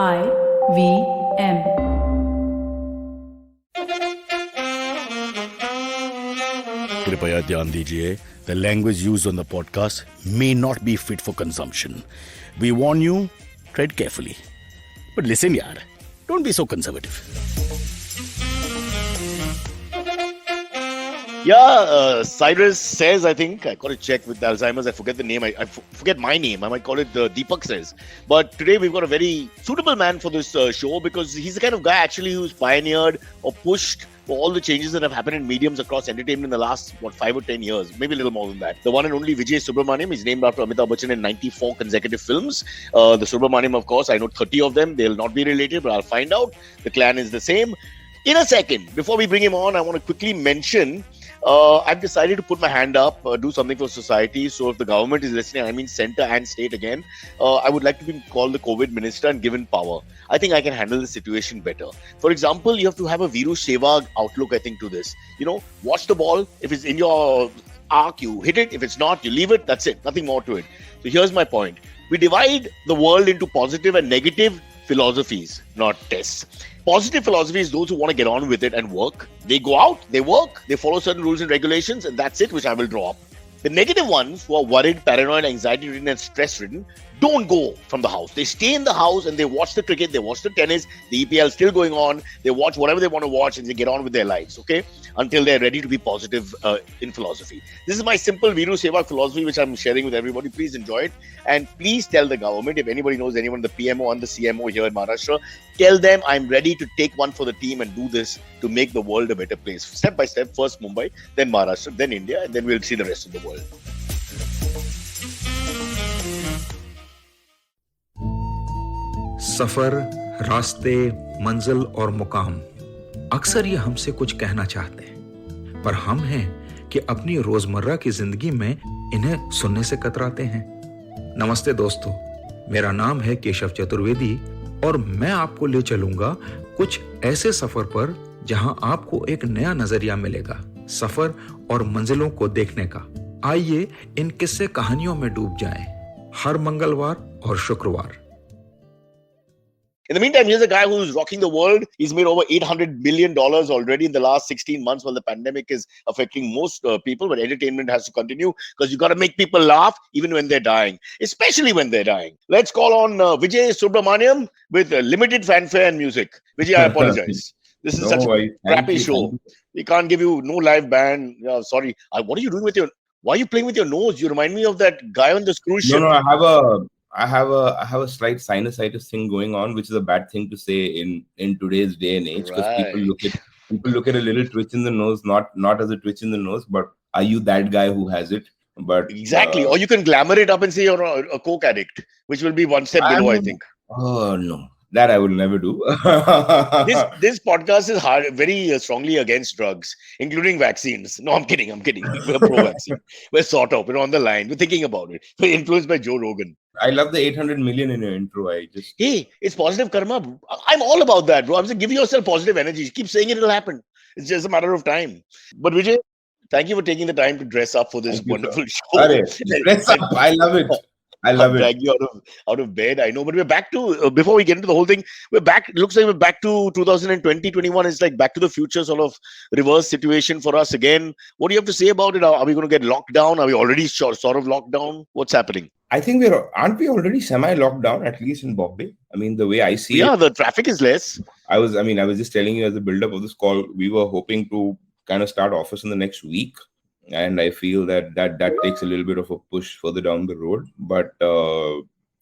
IVM. कृपया ध्यान दीजिए, the language used on the podcast may not be fit for consumption. We warn you, tread carefully. But listen yaar, don't be so conservative. Cyrus says, I think, I got to check with Alzheimer's, I forget the name, I forget my name, I might call it Deepak says. But today we've got a very suitable man for this show because he's the kind of guy actually who's pioneered or pushed for all the changes that have happened in mediums across entertainment in the last, 5 or 10 years, maybe a little more than that. The one and only Vijay Subramaniam is named after Amitabh Bachchan in 94 consecutive films. The Subramaniam, of course, I know 30 of them. They'll not be related, but I'll find out. The clan is the same. In a second, before we bring him on, I want to quickly mention I've decided to put my hand up, do something for society. So if the government is listening, I mean center and state again, I would like to be called the COVID minister and given power. I think I can handle the situation better. For example, you have to have a Viru Seva outlook, I think, to this. Watch the ball. If it's in your arc, you hit it. If it's not, you leave it. That's it. Nothing more to it. So here's my point. We divide the world into positive and negative philosophies, not tests. Positive philosophy is those who want to get on with it and work. They go out, they work, they follow certain rules and regulations, and that's it, which I will draw up. The negative ones who are worried, paranoid, anxiety-ridden, and stress-ridden don't go from the house. They stay in the house and they watch the cricket, they watch the tennis, the EPL is still going on, they watch whatever they want to watch and they get on with their lives, okay? Until they're ready to be positive in philosophy. This is my simple Viru Seva philosophy, which I'm sharing with everybody. Please enjoy it. And please tell the government, if anybody knows anyone, the PMO and the CMO here in Maharashtra, tell them I'm ready to take one for the team and do this to make the world a better place. Step by step, first Mumbai, then Maharashtra, then India, and then we'll see the rest of the world. सफर, रास्ते, मंजिल और मुकाम अक्सर ये हमसे कुछ कहना चाहते हैं, पर हम हैं कि अपनी रोजमर्रा की जिंदगी में इन्हें सुनने से कतराते हैं। नमस्ते दोस्तों, मेरा नाम है केशव चतुर्वेदी और मैं आपको ले चलूंगा कुछ ऐसे सफर पर जहां आपको एक नया नजरिया मिलेगा सफर और मंजिलों को देखने का। आइए इन किस्से कहानियों में डूब जाएं, हर मंगलवार और शुक्रवार। In the meantime, here's a guy who's rocking the world. He's made over $800 million already in the last 16 months while the pandemic is affecting most people. But entertainment has to continue because you got to make people laugh even when they're dying, especially when they're dying. Let's call on Vijay Subramaniam with limited fanfare and music. Vijay, I apologize. This is such a crappy show. We can't give you no live band. Sorry. What are you doing with your... Why are you playing with your nose? You remind me of that guy on the cruise ship. No, I have a slight sinusitis thing going on, which is a bad thing to say in today's day and age, because people look at a little twitch in the nose, not as a twitch in the nose, but are you that guy who has it? But exactly, or you can glamour it up and say you're a coke addict, which will be one step below, I think. Oh no, that I would never do. This podcast is very strongly against drugs, including vaccines. No, I'm kidding. We're pro-vaccine. We're sort of, on the line. We're thinking about it. We're influenced by Joe Rogan. I love the 800 million in your intro. Hey, it's positive karma. I'm all about that, bro. I'm saying give yourself positive energy. Keep saying it'll happen. It's just a matter of time. But Vijay, thank you for taking the time to dress up for this wonderful show. Dress up. I love it. Drag you out of bed. I know, but we're back to before we get into the whole thing. We're back. It looks like we're back to 2020, 21. It's like Back to the Future sort of reverse situation for us again. What do you have to say about it? Are we going to get locked down? Are we already sort of locked down? What's happening? I think aren't we already semi-locked down, at least in Bombay? I mean, the way I see it. Yeah, the traffic is less. I was just telling you as a build-up of this call, we were hoping to kind of start office in the next week. And I feel that takes a little bit of a push further down the road. But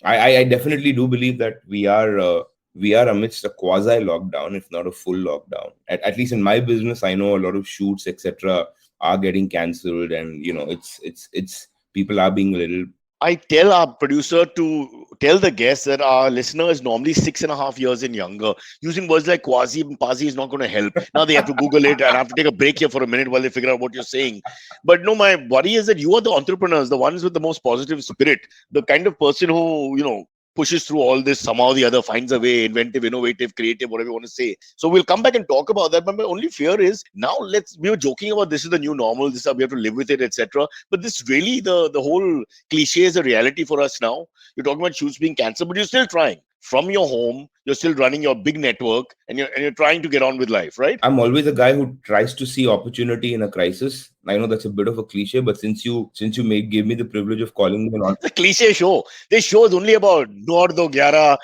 I definitely do believe that we are amidst a quasi-lockdown, if not a full lockdown. At least in my business, I know a lot of shoots, etc., are getting cancelled, and it's people are being a little... I tell our producer to tell the guests that our listener is normally 6.5 years and younger. Using words like quasi and quasi is not going to help. Now they have to Google it and have to take a break here for a minute while they figure out what you're saying. But no, my worry is that you are the entrepreneurs, the ones with the most positive spirit, the kind of person who, pushes through all this, somehow or the other finds a way, inventive, innovative, creative, whatever you want to say. So we'll come back and talk about that. But my only fear is now we were joking about this is the new normal, this is how we have to live with it, etc. But this really, the whole cliche is a reality for us now. You're talking about shoots being cancelled, but you're still trying. from your home, you're still running your big network, and you're trying to get on with life, right? I'm always a guy who tries to see opportunity in a crisis. I know that's a bit of a cliche, but since you gave me the privilege of calling me an It's a cliche show. This show is only about do or do 11,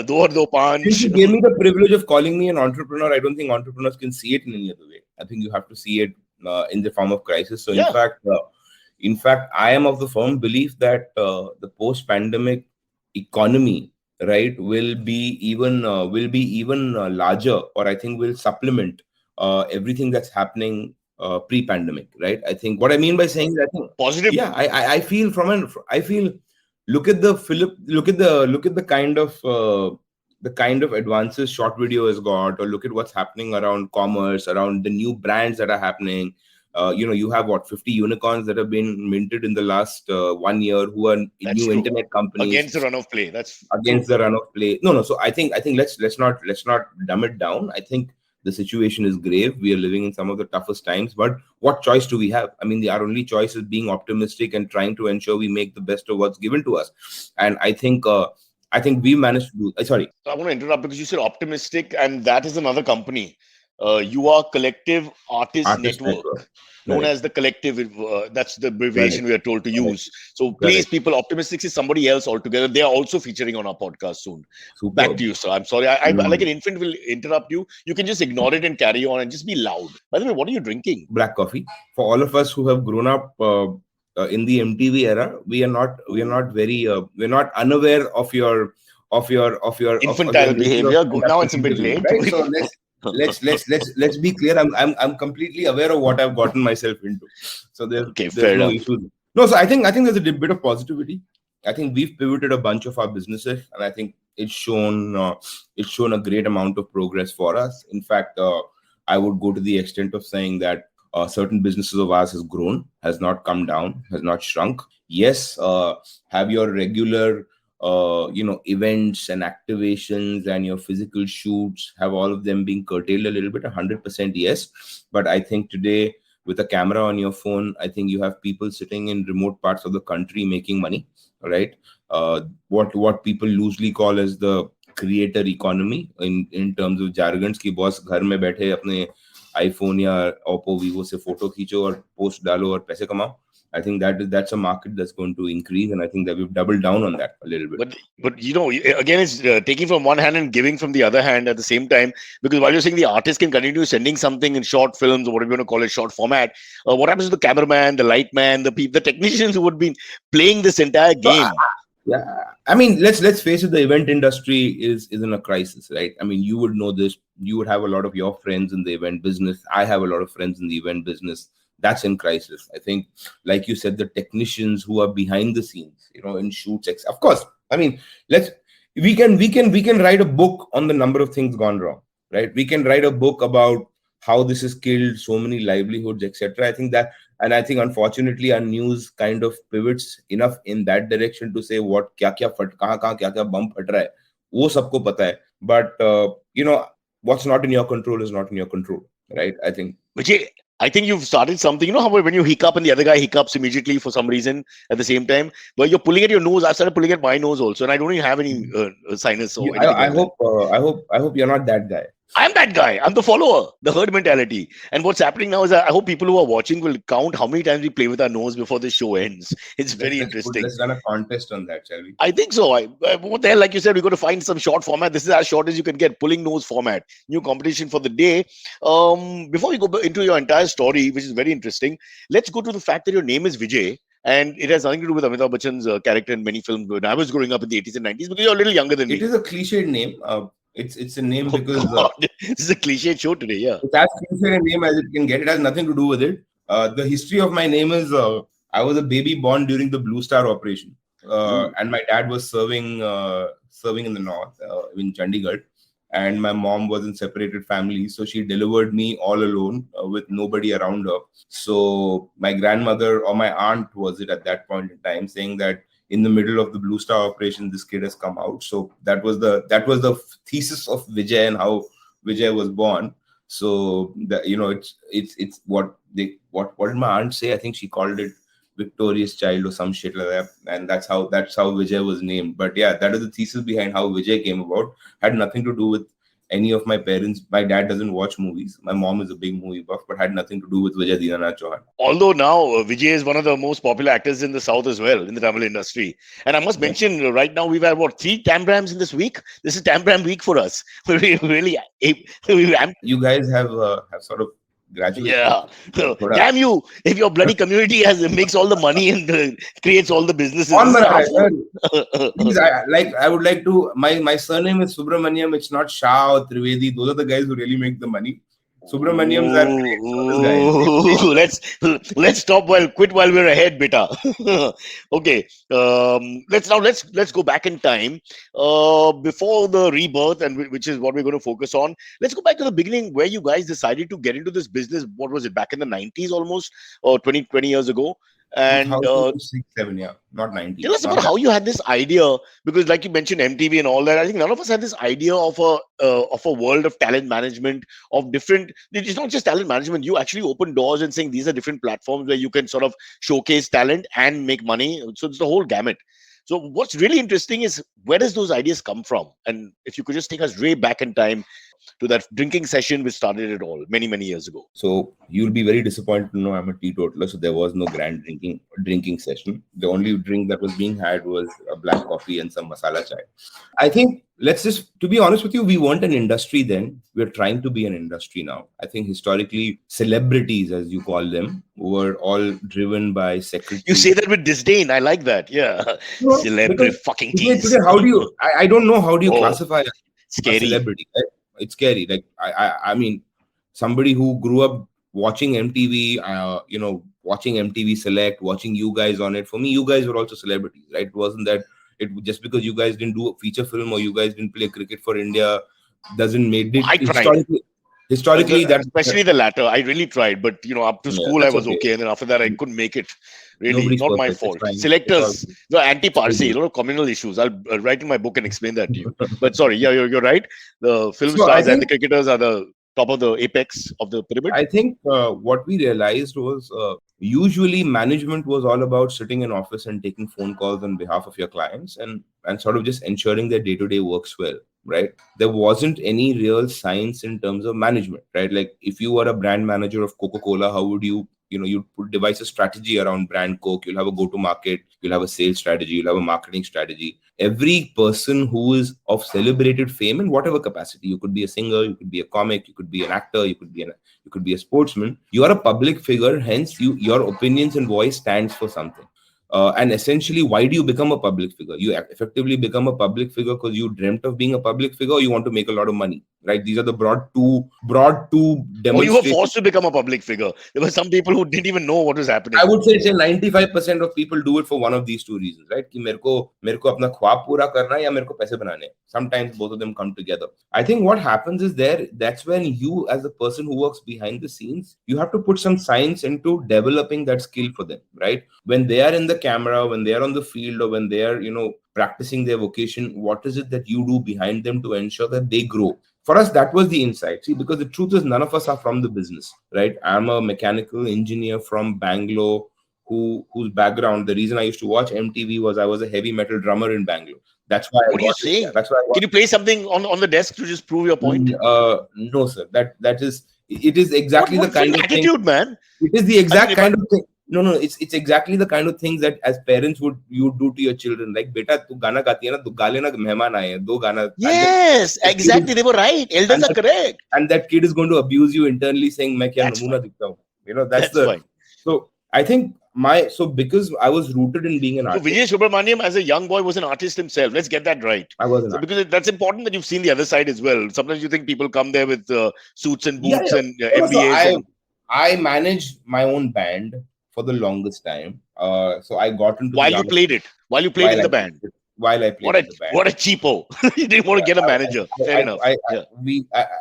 do or do since panch. you gave me the privilege of calling me an entrepreneur, I don't think entrepreneurs can see it in any other way. I think you have to see it in the form of crisis. So, Yeah. in fact, I am of the firm belief that the post-pandemic economy, right, will be even larger, or I think will supplement everything that's happening pre-pandemic, right? I think what I mean by saying that, Positive. yeah, I feel I feel look at the kind of advances short video has got, or look at what's happening around commerce, around the new brands that are happening. You have 50 unicorns that have been minted in the last 1 year, who are That's new true. internet companies Against the run of play. That's against true. the run of play. No. So I think let's not dumb it down. I think the situation is grave. We are living in some of the toughest times, but what choice do we have? I mean, our only choice is being optimistic and trying to ensure we make the best of what's given to us. And I think we managed to do. Sorry, I want to interrupt because you said optimistic, and that is another company. You are Collective Artist Artist network. Network, known Correct. as the Collective. That's the abbreviation Correct. we are told to Correct. use. So please, Correct. people, Optimistic is somebody else altogether. They are also featuring on our podcast soon. Back Superb. to you, sir. I'm sorry. I like Mm. an infant will interrupt you. You can just ignore it and carry on and just be loud. By the way, what are you drinking? Black coffee. For all of us who have grown up in the MTV era, we're not unaware of your Infantile nature of behavior. Now conducting it's a bit interviews, late. right? So let's be clear. I'm completely aware of what I've gotten myself into. So Okay, there's fair no enough. issue. No, so I think there's a bit of positivity. I think we've pivoted a bunch of our businesses, and I think it's shown a great amount of progress for us. In fact, I would go to the extent of saying that certain businesses of ours has not come down, has not shrunk. Yes, have your regular events and activations and your physical shoots, have all of them being curtailed a little bit? 100% yes. But I think today, with a camera on your phone, I think you have people sitting in remote parts of the country making money, right? What people loosely call as the creator economy in terms of jargons, ki boss घर में बैठे अपने iPhone या Oppo Vivo से photo खींचो और post डालो और पैसे कमाओ. I think that's a market that's going to increase, and I think that we've doubled down on that a little bit. But again, it's taking from one hand and giving from the other hand at the same time. Because while you're saying the artist can continue sending something in short films or whatever you want to call it, short format, what happens to the cameraman, the light man, the technicians who would be playing this entire game? Yeah, I mean, let's face it, the event industry is in a crisis, right? I mean, you would know this. You would have a lot of your friends in the event business. I have a lot of friends in the event business. That's in crisis. I think, like you said, the technicians who are behind the scenes, in shoots, of course. I mean, we can write a book on the number of things gone wrong, right? We can write a book about how this has killed so many livelihoods, etc. I think that, and I think unfortunately our news kind of pivots enough in that direction to say what kya bump phat raha hai, wo sabko pata hai. But what's not in your control is not in your control, right? I think. Vijay, I think you've started something. You know how when you hiccup and the other guy hiccups immediately for some reason at the same time, but you're pulling at your nose. I started pulling at my nose also, and I don't even have any sinus or anything I like that. hope you're not that guy. I'm that guy. I'm the follower, the herd mentality. And what's happening now is I hope people who are watching will count how many times we play with our nose before the show ends. It's very interesting. Let's run a contest on that, shall we? I think so. What the hell, like you said, we're going to find some short format. This is as short as you can get, pulling nose format. New competition for the day. Before we go into your entire story, which is very interesting, let's go to the fact that your name is Vijay. And it has nothing to do with Amitabh Bachchan's character in many films when I was growing up in the 80s and 90s, because you're a little younger than me. It is a cliched name. It's a name because this is a cliche show today. Yeah, it's as cliche a name as it can get. It has nothing to do with it. The history of my name is I was a baby born during the Blue Star operation, and my dad was serving in the north in Chandigarh, and my mom was in separated families, so she delivered me all alone with nobody around her. So my grandmother or my aunt was it at that point in time saying that in the middle of the Blue Star operation, this kid has come out. So that was the thesis of Vijay and how Vijay was born. So that it's what did my aunt say? I think she called it victorious child or some shit like that, and that's how Vijay was named. But yeah, that is the thesis behind how Vijay came about. Had nothing to do with any of my parents. My dad doesn't watch movies. My mom is a big movie buff, but had nothing to do with Vijay Dinanath Chauhan. Although now Vijay is one of the most popular actors in the South as well, in the Tamil industry. And I must mention, right now we've had, 3 Tambrams in this week? This is Tambram week for us. We really, You guys have sort of graduated. yeah. Damn you! If your bloody community makes all the money and creates all the businesses. Please, I would like to. My surname is Subramaniam. It's not Shah or Trivedi. Those are the guys who really make the money. Subramaniams are guys. Let's stop quit while we're ahead, beta. Okay. Let's go back in time. Before the rebirth, and which is what we're going to focus on. Let's go back to the beginning where you guys decided to get into this business. What was it, back in the 90s almost, or 20 years ago? And 2006, 7, yeah, not 90. Tell us about how you had this idea, because like you mentioned MTV and all that. I think none of us had this idea of a world of talent management, of different. It's not just talent management. You actually open doors and saying these are different platforms where you can sort of showcase talent and make money. So it's the whole gamut. So what's really interesting is, where does those ideas come from? And if you could just take us way back in time to that drinking session which started it all many years ago. So you'll be very disappointed to know I'm a teetotaler, so there was no grand drinking session. The only drink that was being had was a black coffee and some masala chai. I think, to be honest with you, we weren't an industry then. We're trying to be an industry now. I think historically, celebrities, as you call them, were all driven by secretaries. You say that with disdain. I like that. Yeah. No, celebrity fucking teens. Today, how do you, I don't know, how do you classify a celebrity? Right? It's scary. Like, I mean, somebody who grew up watching MTV, watching MTV Select, watching you guys on it. For me, you guys were also celebrities, right? It wasn't that just because you guys didn't do a feature film or you guys didn't play cricket for India doesn't make it. I tried. Historically, especially the latter. I really tried, but up to school I was okay, and then after that I couldn't make it. Really, Nobody's not perfect. my fault. Selectors, the anti-Parsi, a lot of communal issues. I'll write in my book and explain that to you. But sorry, yeah, you're right. The film stars and the cricketers are the top of the apex of the pyramid. I think what we realized was usually management was all about sitting in office and taking phone calls on behalf of your clients and sort of just ensuring their day-to-day works well, right? There wasn't any real science in terms of management, right? Like, if you were a brand manager of Coca-Cola, how would you you'd devise a strategy around brand Coke. You'll have a go-to-market, you'll have a sales strategy, you'll have a marketing strategy. Every person who is of celebrated fame in whatever capacity, you could be a singer, you could be a comic, you could be an actor, you could be a sportsman. You are a public figure, hence your opinions and voice stands for something. And essentially, why do you become a public figure? You effectively become a public figure because you dreamt of being a public figure, or you want to make a lot of money, right? These are the broad two demonstrations. Or you were forced to become a public figure. There were some people who didn't even know what was happening. I would say 95% of people do it for one of these two reasons, right? Ki mereko apna khwab pura karna hai ya mereko paise banane. Sometimes both of them come together. I think what happens is that's when you, as the person who works behind the scenes, you have to put some science into developing that skill for them, right? When they are in the camera, when they are on the field, or when they are, practicing their vocation, what is it that you do behind them to ensure that they grow? For us, that was the insight. See, because the truth is, none of us are from the business, right? I'm a mechanical engineer from Bangalore whose background, the reason I used to watch MTV was I was a heavy metal drummer in Bangalore. That's why. What are you saying? That's why. Can you play something on the desk to just prove your point? No, sir. That is. It is exactly the kind of attitude, thing, man. It is the exact kind of thing. No, it's exactly the kind of things that as parents you do to your children. Like, beta, tu gana gaati hai na, tu ga lena, mehman aaye hain, do gana. Yes, exactly. They were right. Elders are correct. And that kid is going to abuse you internally, saying, "Main kya namuna dikhta hu." That's the. Fine. So I think because I was rooted in being an artist. So Vijay Subramaniam, as a young boy, was an artist himself. Let's get that right. I was an artist. Because that's important that you've seen the other side as well. Sometimes you think people come there with suits and boots and MBAs. So I managed my own band for the longest time. So I got into while you played in the band. While I played in the band. What a cheapo. You didn't want to get a manager. Fair enough.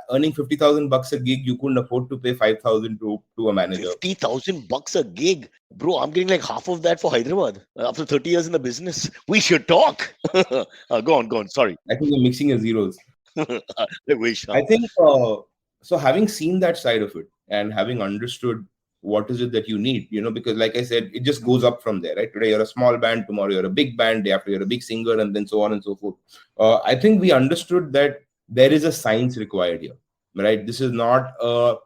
Earning $50,000 a gig, you couldn't afford to pay $5,000 to a manager. $50,000 a gig? Bro, I'm getting like half of that for Hyderabad. After 30 years in the business. We should talk. Go on. Sorry. I think you're mixing your zeros. I wish. I think, so having seen that side of it and having understood what is it that you need, because like I said, it just goes up from there, right? Today you're a small band, tomorrow you're a big band, day after you're a big singer, and then so on and so forth. I think we understood that there is a science required here, right? This is not a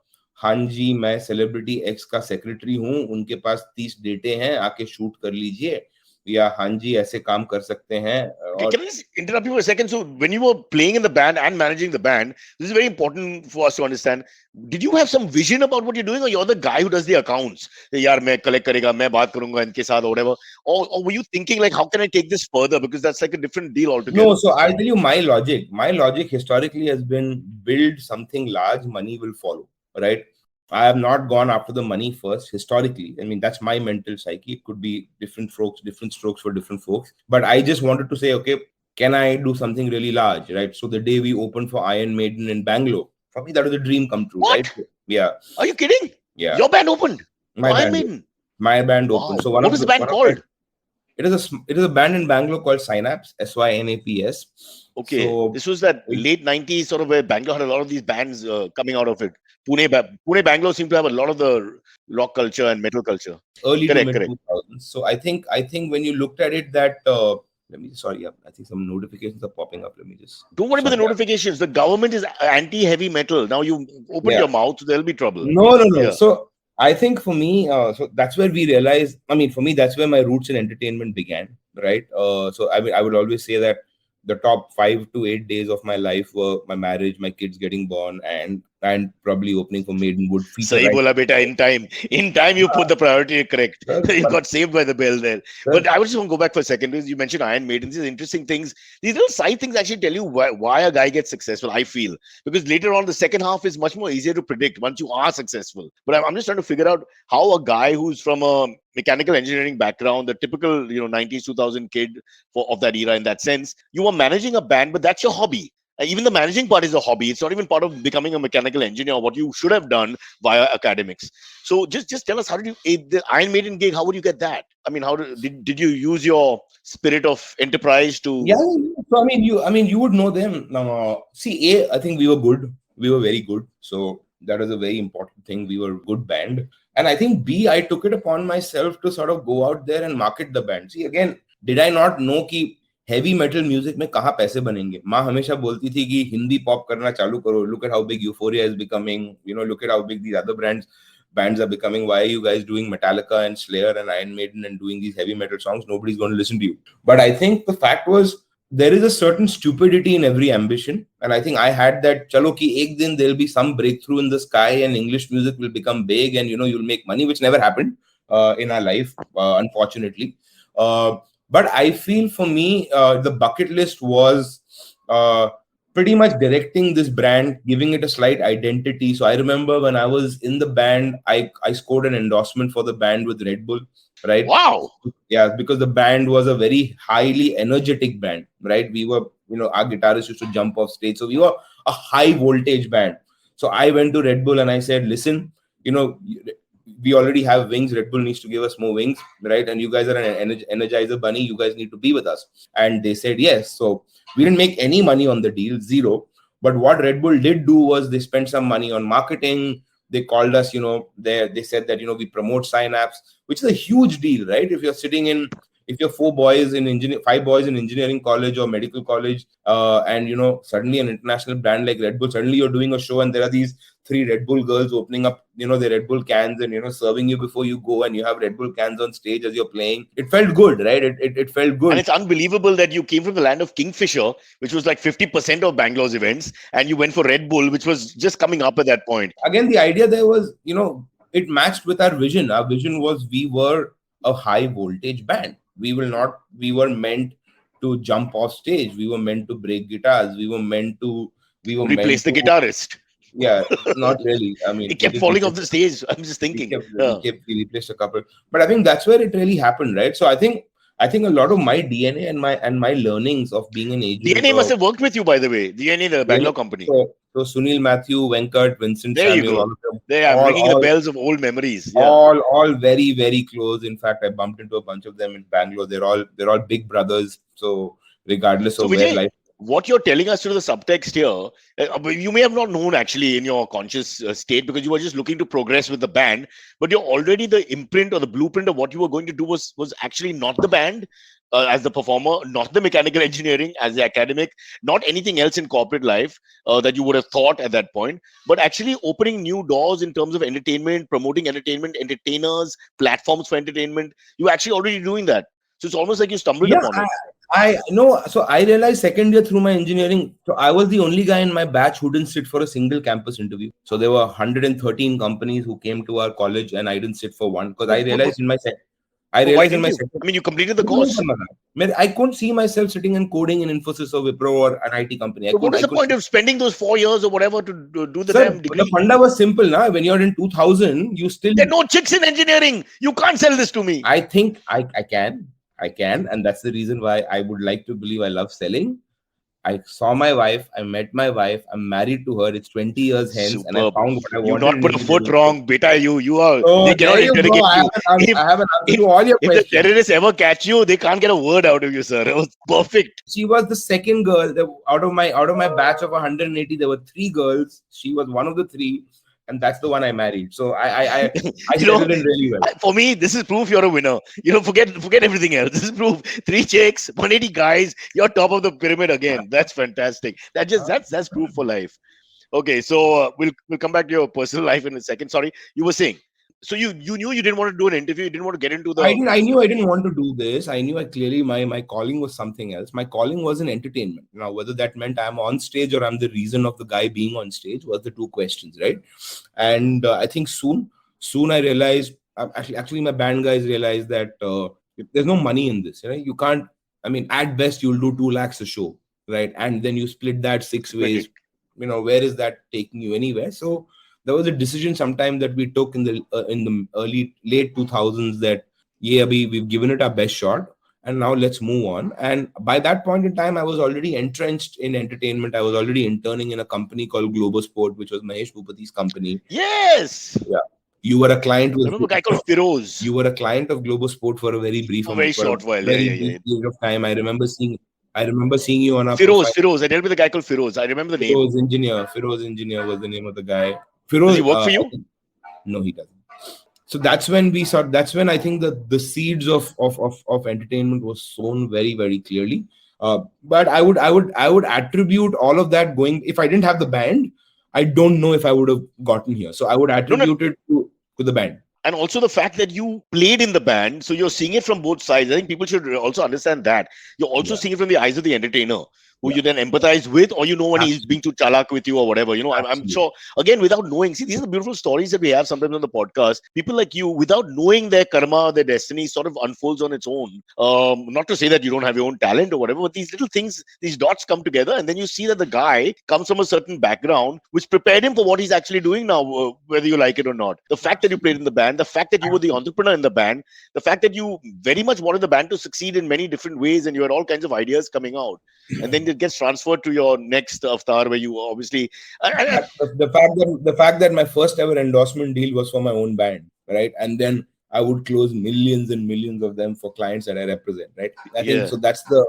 हाँ जी मैं celebrity x का secretary हूँ, उनके पास 30 डेटे हैं, आके shoot कर लीजिए, या हाँ जी ऐसे काम कर सकते हैं. Okay, can I just interrupt you for a second? So, when you were playing in the band and managing the band, this is very important for us to understand. Did you have some vision about what you're doing, or you're the guy who does the accounts? यार मैं collect करेगा, मैं बात करूंगा इनके साथ, or whatever. Or were you thinking like, how can I take this further? Because that's like a different deal altogether. No, so I'll tell you my logic. My logic historically has been build something large, money will follow, right? I have not gone after the money first historically. I mean, that's my mental psyche. It could be different strokes for different folks. But I just wanted to say, okay, can I do something really large, right? So the day we opened for Iron Maiden in Bangalore, for me, that was a dream come true, What? right? Yeah. Are you kidding? Yeah. Your band opened? My Iron band. Maiden? My band Wow. opened. So what was the band called? It is a band in Bangalore called Synapse, Synaps. Okay, so this was that late 90s sort of where Bangalore had a lot of these bands coming out of it. Pune, Bangalore seemed to have a lot of the rock culture and metal culture. Early Correct, to mid 2000s. So I think when you looked at it, that I think some notifications are popping up. Let me just. Don't worry about the notifications. The government is anti-heavy metal. Now you open your mouth, so there'll be trouble. No. Yeah. So I think for me, so that's where we realized. I mean, for me, that's where my roots in entertainment began, right? So I would always say that the top 5 to 8 days of my life were my marriage, my kids getting born, and probably opening for Maidenwood. Sahi bola beta, in time. In time, you put the priority correct. You got saved by the bell there. But I just want to go back for a second, because you mentioned Iron Maiden. These interesting things. These little side things actually tell you why a guy gets successful, I feel. Because later on, the second half is much more easier to predict once you are successful. But I'm just trying to figure out how a guy who's from a mechanical engineering background, the typical 90s 2000 kid of that era in that sense, you are managing a band, but that's your hobby. Even the managing part is a hobby. It's not even part of becoming a mechanical engineer, what you should have done via academics. So just tell us, how did you, the Iron Maiden gig, how would you get that? I mean, how did you use your spirit of enterprise to? Yeah, so I mean you would know them. See, I think we were good. We were very good. So that was a very important thing. We were a good band. And I think B, I took it upon myself to sort of go out there and market the band. See, again, did I not know कि heavy metal music में कहाँ पैसे बनेंगे? माँ हमेशा बोलती थी कि हिंदी pop करना चालू करो. Look at how big Euphoria is becoming. Look at how big these other bands are becoming. Why are you guys doing Metallica and Slayer and Iron Maiden and doing these heavy metal songs? Nobody's going to listen to you. But I think the fact was, there is a certain stupidity in every ambition, and I think I had that. Chalo ki ek din there'll be some breakthrough in the sky, and English music will become big, and you'll make money, which never happened in our life, unfortunately. But I feel for me, the bucket list was pretty much directing this brand, giving it a slight identity. So I remember when I was in the band, I scored an endorsement for the band with Red Bull. Right. Wow. Yeah, because the band was a very highly energetic band, right? We were, our guitarist used to jump off stage. So we were a high voltage band. So I went to Red Bull and I said, listen, we already have wings. Red Bull needs to give us more wings, right? And you guys are an Energizer bunny. You guys need to be with us. And they said yes. So we didn't make any money on the deal, zero. But what Red Bull did do was they spent some money on marketing. They called us, they said that, we promote Synapse, which is a huge deal, right? If you're 5 boys in engineering college or medical college, and, suddenly an international brand like Red Bull, suddenly you're doing a show and there are these 3 Red Bull girls opening up, the Red Bull cans and, serving you before you go, and you have Red Bull cans on stage as you're playing. It felt good, right? It felt good. And it's unbelievable that you came from the land of Kingfisher, which was like 50% of Bangalore's events, and you went for Red Bull, which was just coming up at that point. Again, the idea there was, it matched with our vision. Our vision was we were a high voltage band. We were meant to jump off stage. We were meant to break guitars. We were meant to replace the guitarist. Yeah, not really. I mean, he kept falling off the stage. I'm just thinking. He replaced a couple, but I think that's where it really happened, right? So I think a lot of my DNA and my learnings of being an agent. DNA must have worked with you, by the way. DNA, the Bangalore company. So Sunil Matthew, Venkat, Vincent, there Samuel, you go. They are ringing the bells of old memories. Yeah. All very, very close. In fact, I bumped into a bunch of them in Bangalore. They're all big brothers. So regardless of where life. what you're telling us through the subtext here, you may have not known actually in your conscious state because you were just looking to progress with the band, but you're already the imprint or the blueprint of what you were going to do was actually not the band as the performer, not the mechanical engineering as the academic, not anything else in corporate life that you would have thought at that point, but actually opening new doors in terms of entertainment, promoting entertainment, entertainers, platforms for entertainment. You're actually already doing that. So it's almost like you stumbled Yeah, upon it. I know. So I realized second year through my engineering. So I was the only guy in my batch who didn't sit for a single campus interview. So there were 113 companies who came to our college, and I didn't sit for one because I realized in my Why didn't you? second. I mean, you completed the course. I couldn't see myself sitting and coding in Infosys or Wipro or an IT company. So what is the point of spending those 4 years or whatever to do the Sir, damn degree? the funda was simple, na. When you're in 2000, you still. There are no chicks in engineering. You can't sell this to me. I think I can, and that's the reason why I would like to believe I love selling. I saw my wife, I met my wife, I'm married to her. It's 20 years hence, and I Superb. found what I wanted. You've not put a foot engineering. wrong, beta. You are. So They cannot there you go. interrogate I you. have an answer to all your If the questions. terrorists ever catch you, they can't get a word out of you, sir. It was perfect. She was the second girl out of my batch of 180. There were 3 girls. She was one of the 3, and that's the one I married. So I settled in really well. For me, this is proof you're a winner. Forget everything else. This is proof. 3 chicks, 180 guys. You're top of the pyramid again. That's fantastic. That's proof for life. Okay, so we'll come back to your personal life in a second. Sorry, you were saying. So you knew you didn't want to do an interview. You didn't want to get into the. I knew I didn't want to do this. I knew I clearly my calling was something else. My calling was in entertainment. Now, whether that meant I'm on stage or I'm the reason of the guy being on stage was the 2 questions, right? And I think soon I realized. Actually, my band guys realized that there's no money in this. You can't. I mean, at best you'll do 2 lakhs a show, right? And then you split that 6 ways. Where is that taking you anywhere? So there was a decision sometime that we took in the late 2000s that we've given it our best shot, and now let's move on. And by that point in time, I was already entrenched in entertainment. I was already interning in a company called Globosport, which was Mahesh Bhupati's company. Yes. Yeah. You were a client with. I remember a guy called Firoz. You were a client of Globosport for a very brief, short while. Period of time. I remember seeing you on a Firoz. I dealt with a guy called Firoz. I remember the name. Firoz Engineer was the name of the guy. Firoz, does he work for you? No, he doesn't. So that's when I think the seeds of entertainment was sown very, very clearly. But I would attribute all of that going. If I didn't have the band, I don't know if I would have gotten here. So I would attribute it to the band. And also the fact that you played in the band, so you're seeing it from both sides. I think people should also understand that. You're also seeing it from the eyes of the entertainer, who you then empathize with, or when he's being too chalak with you or whatever. I'm sure, again, without knowing, see, these are the beautiful stories that we have sometimes on the podcast. People like you, without knowing their karma, their destiny sort of unfolds on its own. Not to say that you don't have your own talent or whatever, but these little things, these dots come together, and then you see that the guy comes from a certain background, which prepared him for what he's actually doing now, whether you like it or not. The fact that you played in the band, the fact that you were the entrepreneur in the band, the fact that you very much wanted the band to succeed in many different ways, and you had all kinds of ideas coming out, and then it gets transferred to your next avatar, where you obviously the fact that my first ever endorsement deal was for my own band, right? And then I would close millions and millions of them for clients that I represent, right? I think so.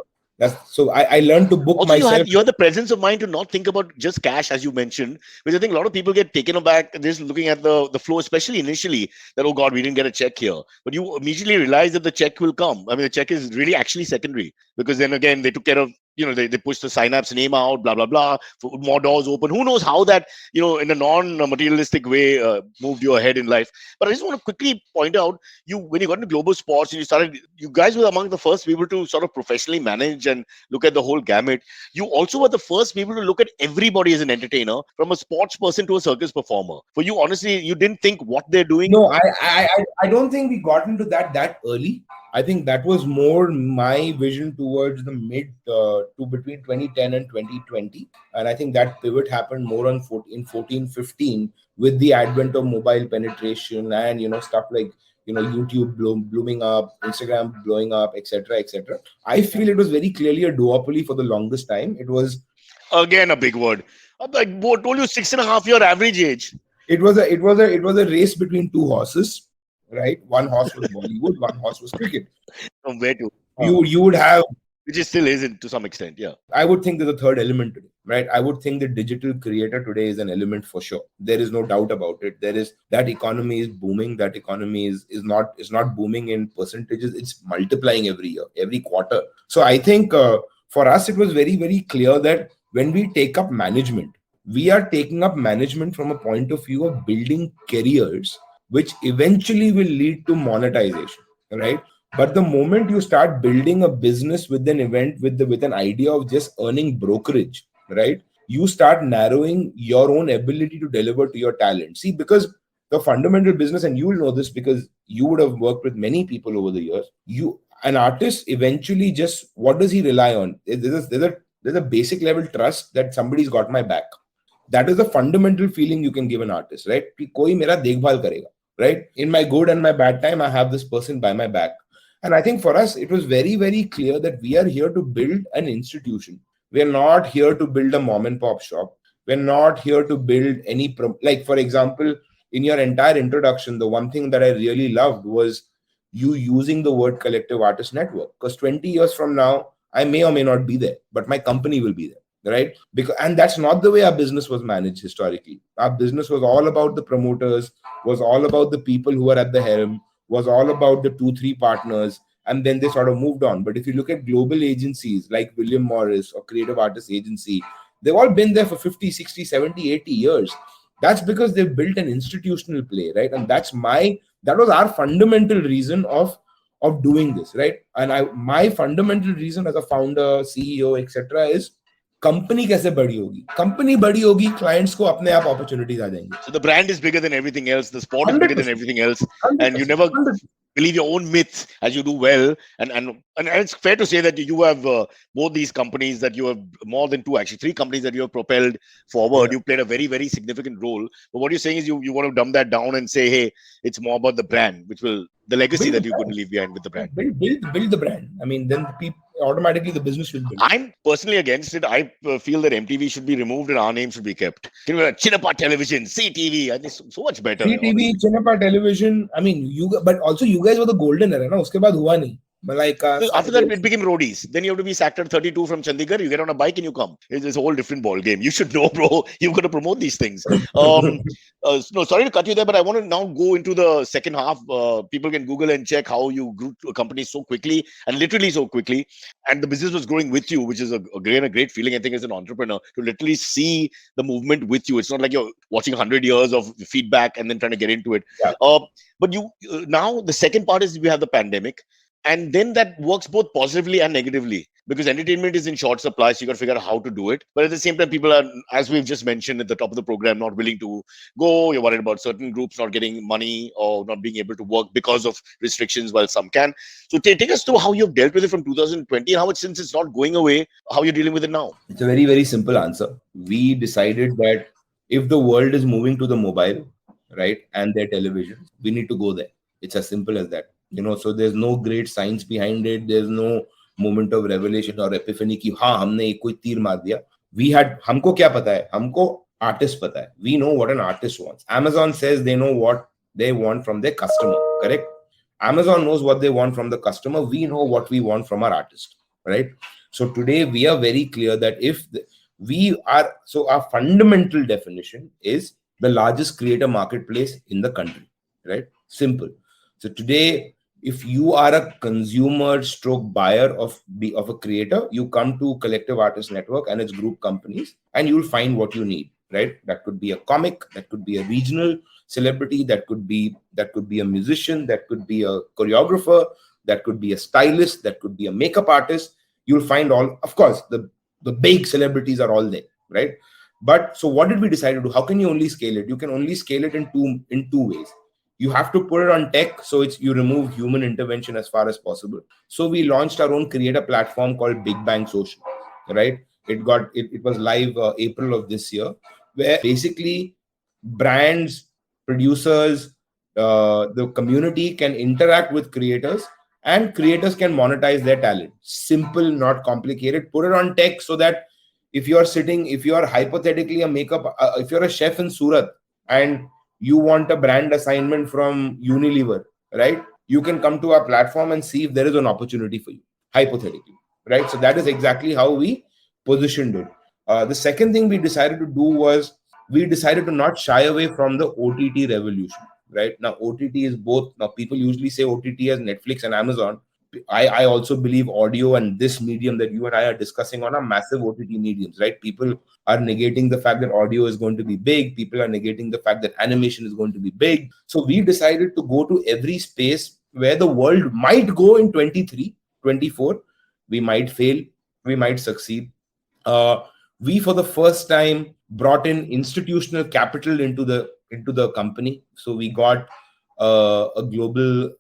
So I learned to book also, myself. You have the presence of mind to not think about just cash, as you mentioned, which I think a lot of people get taken aback just looking at the flow, especially initially, that, oh God, we didn't get a check here. But you immediately realize that the check will come. I mean, the check is really actually secondary, because then again, they took care of, they pushed the Synapse name out, blah, blah, blah, more doors open. Who knows how that, in a non-materialistic way moved you ahead in life. But I just want to quickly point out, when you got into Global Sports and you guys were among the first people to sort of professionally manage and look at the whole gamut. You also were the first people to look at everybody as an entertainer, from a sports person to a circus performer. For you, honestly, you didn't think what they're doing. No, I don't think we got into that early. I think that was more my vision towards the mid to between 2010 and 2020. And I think that pivot happened more in 14-15 with the advent of mobile penetration and, stuff like, YouTube blooming up, Instagram blowing up, etc., etc. I feel it was very clearly a duopoly for the longest time. It was, again, a big word. I told you 6.5-year average age. It was a race between 2 horses. Right, one horse was Bollywood, one horse was cricket. From where to? You would have Which it still isn't to some extent, yeah. I would think there's a third element today, right? I would think the digital creator today is an element for sure. There is no doubt about it. There is that economy is booming. That economy is not booming in percentages. It's multiplying every year, every quarter. So I think for us, it was very, very clear that when we take up management, we are taking up management from a point of view of building careers, which eventually will lead to monetization, right? But the moment you start building a business with an event with an idea of just earning brokerage, right? You start narrowing your own ability to deliver to your talent. See, because the fundamental business, and you will know this because you would have worked with many people over the years. An artist eventually just, what does he rely on? There's a basic level trust that somebody's got my back. That is the fundamental feeling you can give an artist, right? कि कोई मेरा देखभाल करेगा, right? In my good and my bad time, I have this person by my back. And I think for us, it was very, very clear that we are here to build an institution. We are not here to build a mom and pop shop. We're not here to build any, like, for example, in your entire introduction, the one thing that I really loved was you using the word Collective Artist Network. Because 20 years from now, I may or may not be there, but my company will be there, right? And that's not the way our business was managed historically. Our business was all about the promoters, was all about the people who are at the helm, was all about the 2-3 partners, and then they sort of moved on. But if you look at global agencies like William Morris or Creative Artists Agency, they've all been there for 50, 60, 70, 80 years. That's because they've built an institutional play, right? And that was our fundamental reason of doing this, right? And my fundamental reason as a founder, CEO, etc. is company कैसे बड़ी होगी. Company बड़ी होगी, clients को अपने आप opportunities आ जाएंगी. So the brand is bigger than everything else, the sport is bigger than everything else, and you never believe your own myths as you do well. And it's fair to say that you have both these companies, that you have more than 2, actually 3 companies that you have propelled forward. You played a very, very significant role. But what you're saying is you want to dumb that down and say, hey, it's more about the brand, which will the legacy that you could leave behind with the brand. Build the brand. I mean, then automatically the business will build. I'm personally against it. I feel that MTV should be removed and our name should be kept. Chinapa Television, CTV, I think so much better. CTV, Chinapa Television. I mean, but also you guys were the golden era, na? Uske baad hua nahi. But like after that, it became roadies. Then you have to be Sector 32 from Chandigarh. You get on a bike and you come. It's a whole different ball game. You should know, bro. You've got to promote these things. No, sorry to cut you there, but I want to now go into the second half. People can Google and check how you grew a company so quickly and literally so quickly, and the business was growing with you, which is a great feeling. I think as an entrepreneur to literally see the movement with you. It's not like you're watching 100 years of feedback and then trying to get into it. Yeah. But you now the second part is we have the pandemic. And then that works both positively and negatively because entertainment is in short supply. So you got to figure out how to do it. But at the same time, people are, as we've just mentioned at the top of the program, not willing to go. You're worried about certain groups not getting money or not being able to work because of restrictions, while some can. So take us through how you've dealt with it from 2020 and how since it's not going away, how you're dealing with it now. It's a very, very simple answer. We decided that if the world is moving to the mobile, right, and their television, we need to go there. It's as simple as that. So there's no great science behind it. There's no moment of revelation or epiphany ki हाँ हमने एक कोई तीर मार दिया. हमको क्या पता है? हमको artist पता है. We know what an artist wants. Amazon says they know what they want from their customer. Correct? Amazon knows what they want from the customer. We know what we want from our artist. Right? So today we are very clear that our fundamental definition is the largest creator marketplace in the country. Right? Simple. So today, if you are a consumer stroke buyer of a creator, you come to Collective Artists Network and its group companies and you'll find what you need, right? That could be a comic, that could be a regional celebrity, that could be a musician, that could be a choreographer, that could be a stylist, that could be a makeup artist. You'll find all, of course, the big celebrities are all there, right? But so what did we decide to do? How can you only scale it? You can only scale it in two ways. You have to put it on tech, so you remove human intervention as far as possible. So we launched our own creator platform called Big Bang Social, right? It was live April of this year, where basically brands, producers, the community can interact with creators and creators can monetize their talent. Simple, not complicated. Put it on tech so that if you are hypothetically if you're a chef in Surat and you want a brand assignment from Unilever, right? You can come to our platform and see if there is an opportunity for you, hypothetically, right? So that is exactly how we positioned it. The second thing we decided to do was we decided to not shy away from the OTT revolution, right? Now, OTT is both, now people usually say OTT as Netflix and Amazon. I also believe audio and this medium that you and I are discussing on are massive OTT mediums, right? People are negating the fact that audio is going to be big. People are negating the fact that animation is going to be big. So we decided to go to every space where the world might go in 23, 24. We might fail, we might succeed. We for the first time brought in institutional capital into the company. So we got a global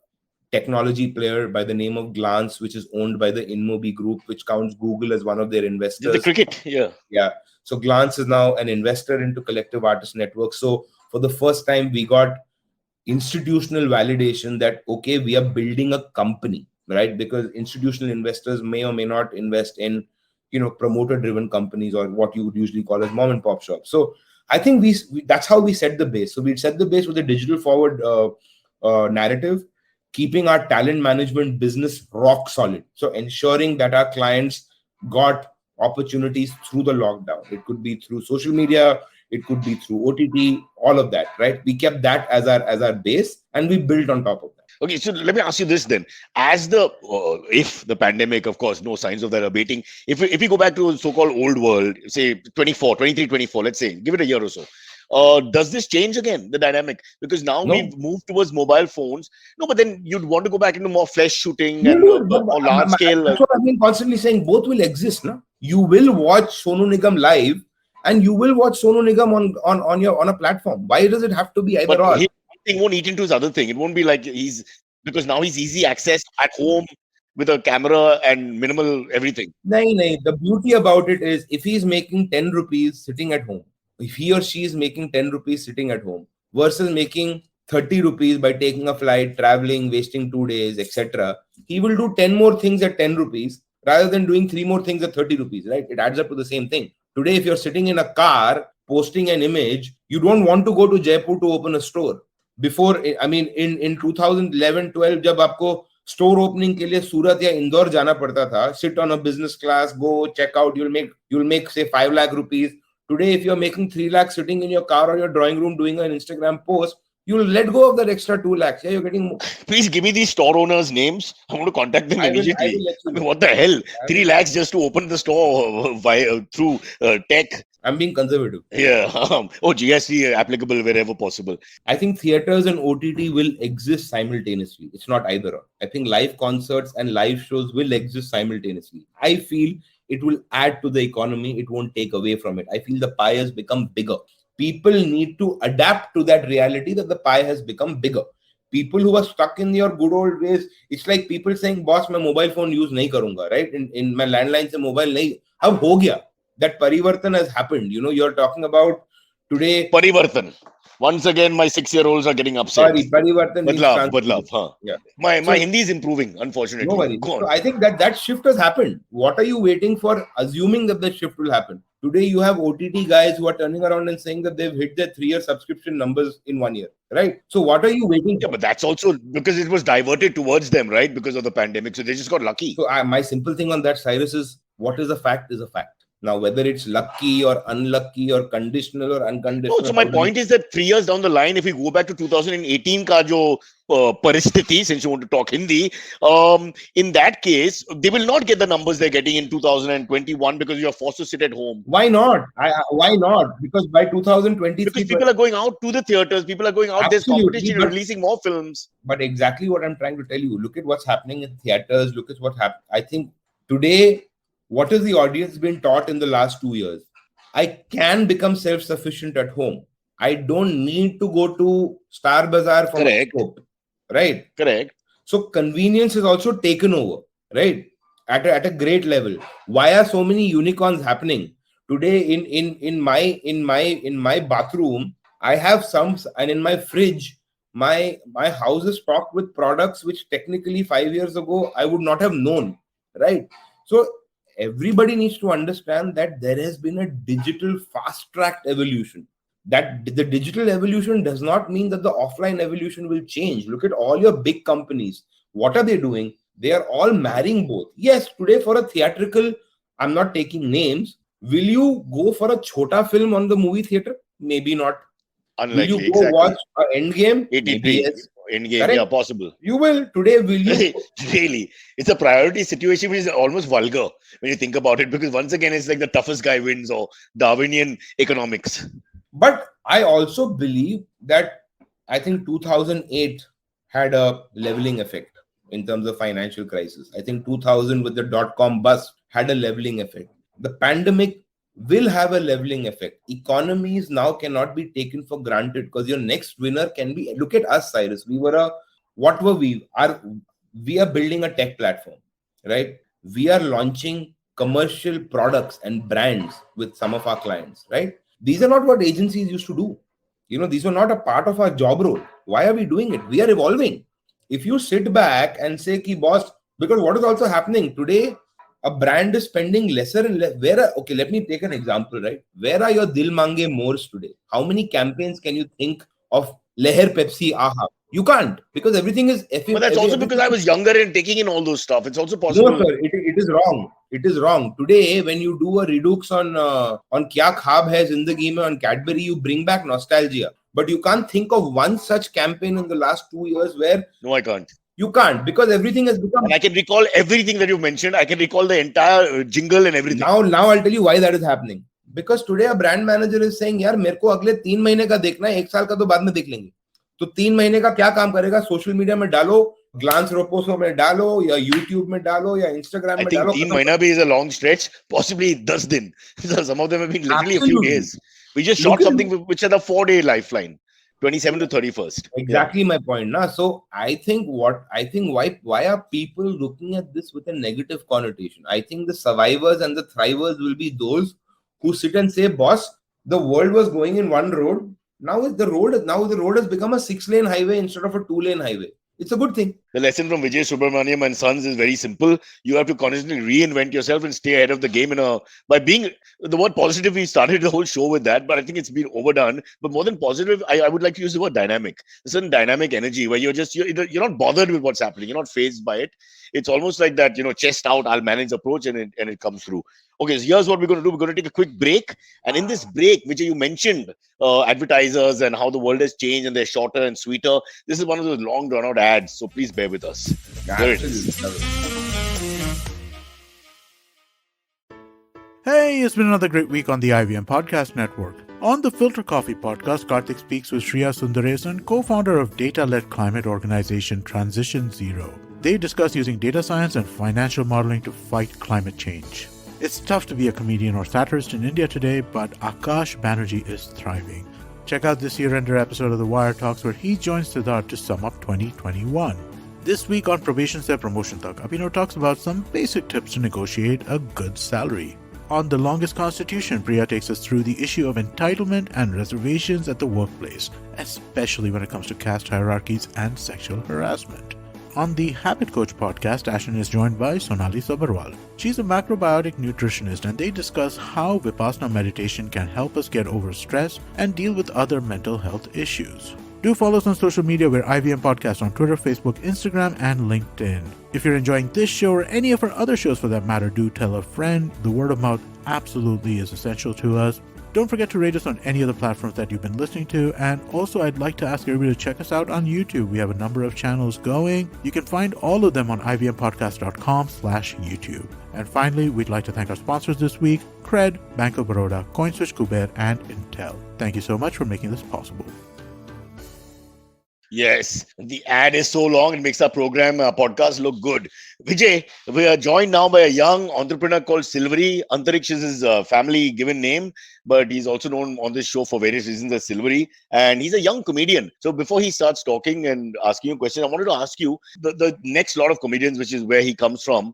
technology player by the name of Glance, which is owned by the InMobi Group, which counts Google as one of their investors. The cricket, yeah. Yeah. So Glance is now an investor into Collective Artists Network. So for the first time, we got institutional validation that, okay, we are building a company, right? Because institutional investors may or may not invest in, promoter driven companies or what you would usually call as mom and pop shops. So I think we that's how we set the base. So we set the base with a digital forward narrative, keeping our talent management business rock solid. So ensuring that our clients got opportunities through the lockdown. It could be through social media, it could be through OTT, all of that, right? We kept that as our base, and we built on top of that. Okay, so let me ask you this then: as the if the pandemic, of course, no signs of that abating. If we go back to so-called old world, say 23, 24, let's say, give it a year or so. Does this change again the dynamic? Because now we've moved towards mobile phones. No, but then you'd want to go back into more flesh shooting and or large scale. That's what I've been constantly saying. Both will exist, no? You will watch Sonu Nigam live, and you will watch Sonu Nigam on a platform. Why does it have to be either or? One thing won't eat into his other thing. It won't be like because now he's easy access at home with a camera and minimal everything. No. The beauty about it is if he's making 10 rupees sitting at home, if he or she is making 10 rupees sitting at home versus making 30 rupees by taking a flight, traveling, wasting 2 days, etc., he will do 10 more things at 10 rupees rather than doing 3 more things at 30 rupees, right? It adds up to the same thing. Today, if you're sitting in a car posting an image, you don't want to go to Jaipur to open a store. Before, I mean, in 2011-12, जब आपको store opening के लिए सूरत या इंदौर जाना पड़ता था, sit on a business class, go check out, you'll make say 5 lakh rupees. Today, if you're making 3 lakhs sitting in your car or your drawing room doing an Instagram post, you'll let go of that extra 2 lakhs. Yeah, you're getting more. Please give me these store owners' names. I want to contact them immediately. I mean, what the hell? 3 lakhs just to open the store through tech. I'm being conservative. Yeah. GST applicable wherever possible. I think theaters and OTT will exist simultaneously. It's not either or. I think live concerts and live shows will exist simultaneously. I feel it will add to the economy. It won't take away from it. I feel the pie has become bigger. People need to adapt to that reality that the pie has become bigger. People who are stuck in your good old ways, it's like people saying, boss, my mobile phone use nahi karunga, right? In my landline se mobile nahi. Ab ho gaya. That parivartan has happened. You're talking about today. Parivartan. Once again, my 6-year-olds are getting upset. Sorry, parivartan. Badlav. Huh? Yeah. My Hindi is improving, unfortunately. No worries. So I think that shift has happened. What are you waiting for, assuming that the shift will happen? Today, you have OTT guys who are turning around and saying that they've hit their 3-year subscription numbers in 1 year, right? So what are you waiting for? Yeah, but that's also because it was diverted towards them, right? Because of the pandemic. So they just got lucky. So my simple thing on that, Cyrus, is what is a fact is a fact. Now, whether it's lucky or unlucky or conditional or unconditional. No, so my point is that 3 years down the line, if we go back to 2018 ka jo paristiti, since you want to talk Hindi, in that case, they will not get the numbers they're getting in 2021 because you're forced to sit at home. Why not? Why not? Because by 2023... Because people are going out to the theaters, people are going out, there's competition, releasing more films. But exactly what I'm trying to tell you, look at what's happening in theaters, look at what happened. I think today... What has the audience been taught in the last 2 years? I can become self-sufficient at home. I don't need to go to Star Bazaar for my scope, right? Correct. So convenience has also taken over, right? At a great level. Why are so many unicorns happening today? In my bathroom, I have some, and in my fridge, my house is stocked with products which technically 5 years ago I would not have known, right? So everybody needs to understand that there has been a digital fast-tracked evolution. That the digital evolution does not mean that the offline evolution will change. Look at all your big companies. What are they doing? They are all marrying both. Yes, today for a theatrical, I'm not taking names. Will you go for a chota film on the movie theater? Maybe not. Will you Unlikely, go exactly. watch an Endgame? Maybe 83 yes. Endgame, Correct? yeah, possible. You will. Today, will you? Really, it's a priority situation which is almost vulgar when you think about it, because once again, it's like the toughest guy wins or Darwinian economics. But I also believe that I think 2008 had a leveling effect in terms of financial crisis. I think 2000 with the dot-com bust had a leveling effect. The pandemic will have a leveling effect. Economies now cannot be taken for granted because your next winner can be. Look at us, Cyrus. What were we? We are building a tech platform, right? We are launching commercial products and brands with some of our clients, right? These are not what agencies used to do. These were not a part of our job role. Why are we doing it? We are evolving. If you sit back and say, "Ki boss," because what is also happening today, a brand is spending lesser and less. Okay, let me take an example, right? Where are your Dil Mange Mores today? How many campaigns can you think of Leher Pepsi Aha? You can't, because everything is But that's also because I was younger and taking in all those stuff. It's also possible. No, sir, it is wrong. It is wrong. Today, when you do a redux on Kya Khab Hai Zindagi Mein on Cadbury, you bring back nostalgia. But you can't think of one such campaign in the last 2 years where... No, I can't. You can't, because everything has become... And I can recall everything that you mentioned. I can recall the entire jingle and everything. Now I'll tell you why that is happening. Because today a brand manager is saying, यार मेरे को अगले 3 महीने का देखना है, 1 साल का तो बाद में देख लेंगे. तो 3 महीने का क्या काम करेगा? सोशल मीडिया में डालो, ग्लांस रोपोसो में डालो, या यूट्यूब में डालो, या इंस्टाग्राम में डालो. I think 3 महीना भी is a long stretch, possibly 10 दिन. So some of them have been literally a few days. We just shot something which had a 4-day lifeline, 27 to 31st. Exactly my point. Na? So I think why are people looking at this with a negative connotation? I think the survivors and the thrivers will be those who sit and say, boss, the world was going in one road. Now the road has become a 6-lane highway instead of a 2-lane highway. It's a good thing. The lesson from Vijay Subramaniam and Sons is very simple. You have to constantly reinvent yourself and stay ahead of the game by being the word positive. We started the whole show with that, but I think it's been overdone. But more than positive, I would like to use the word dynamic. A certain dynamic energy where you're not bothered with what's happening. You're not fazed by it. It's almost like that, chest out, I'll manage approach, and it comes through. Okay, so here's what we're going to do. We're going to take a quick break. And in this break, Vijay, you mentioned advertisers and how the world has changed and they're shorter and sweeter. This is one of those long drawn out ads. So please bear with us. There it is. Hey, it's been another great week on the IVM Podcast Network. On the Filter Coffee podcast, Karthik speaks with Shreya Sundaresan, co-founder of data-led climate organization Transition Zero. They discuss using data science and financial modeling to fight climate change. It's tough to be a comedian or satirist in India today, but Akash Banerjee is thriving. Check out this year-ender episode of The Wire Talks where he joins Siddharth to sum up 2021. This week on Probation Se Promotion Tak, Abhinav talks about some basic tips to negotiate a good salary. On The Longest Constitution, Priya takes us through the issue of entitlement and reservations at the workplace, especially when it comes to caste hierarchies and sexual harassment. On the Habit Coach podcast, Ashwin is joined by Sonali Sabharwal. She's a macrobiotic nutritionist, and they discuss how Vipassana meditation can help us get over stress and deal with other mental health issues. Do follow us on social media. We're IVM Podcast on Twitter, Facebook, Instagram, and LinkedIn. If you're enjoying this show or any of our other shows for that matter, do tell a friend. The word of mouth absolutely is essential to us. Don't forget to rate us on any of the platforms that you've been listening to. And also, I'd like to ask everybody to check us out on YouTube. We have a number of channels going. You can find all of them on ivmpodcast.com/YouTube. And finally, we'd like to thank our sponsors this week, Cred, Bank of Baroda, CoinSwitch, Kuber, and Intel. Thank you so much for making this possible. Yes, the ad is so long, it makes our program, podcast look good. Vijay, we are joined now by a young entrepreneur called Silvery. Antariksh is his family given name, but he's also known on this show for various reasons as Silvery. And he's a young comedian. So before he starts talking and asking you questions, I wanted to ask you, the next lot of comedians, which is where he comes from,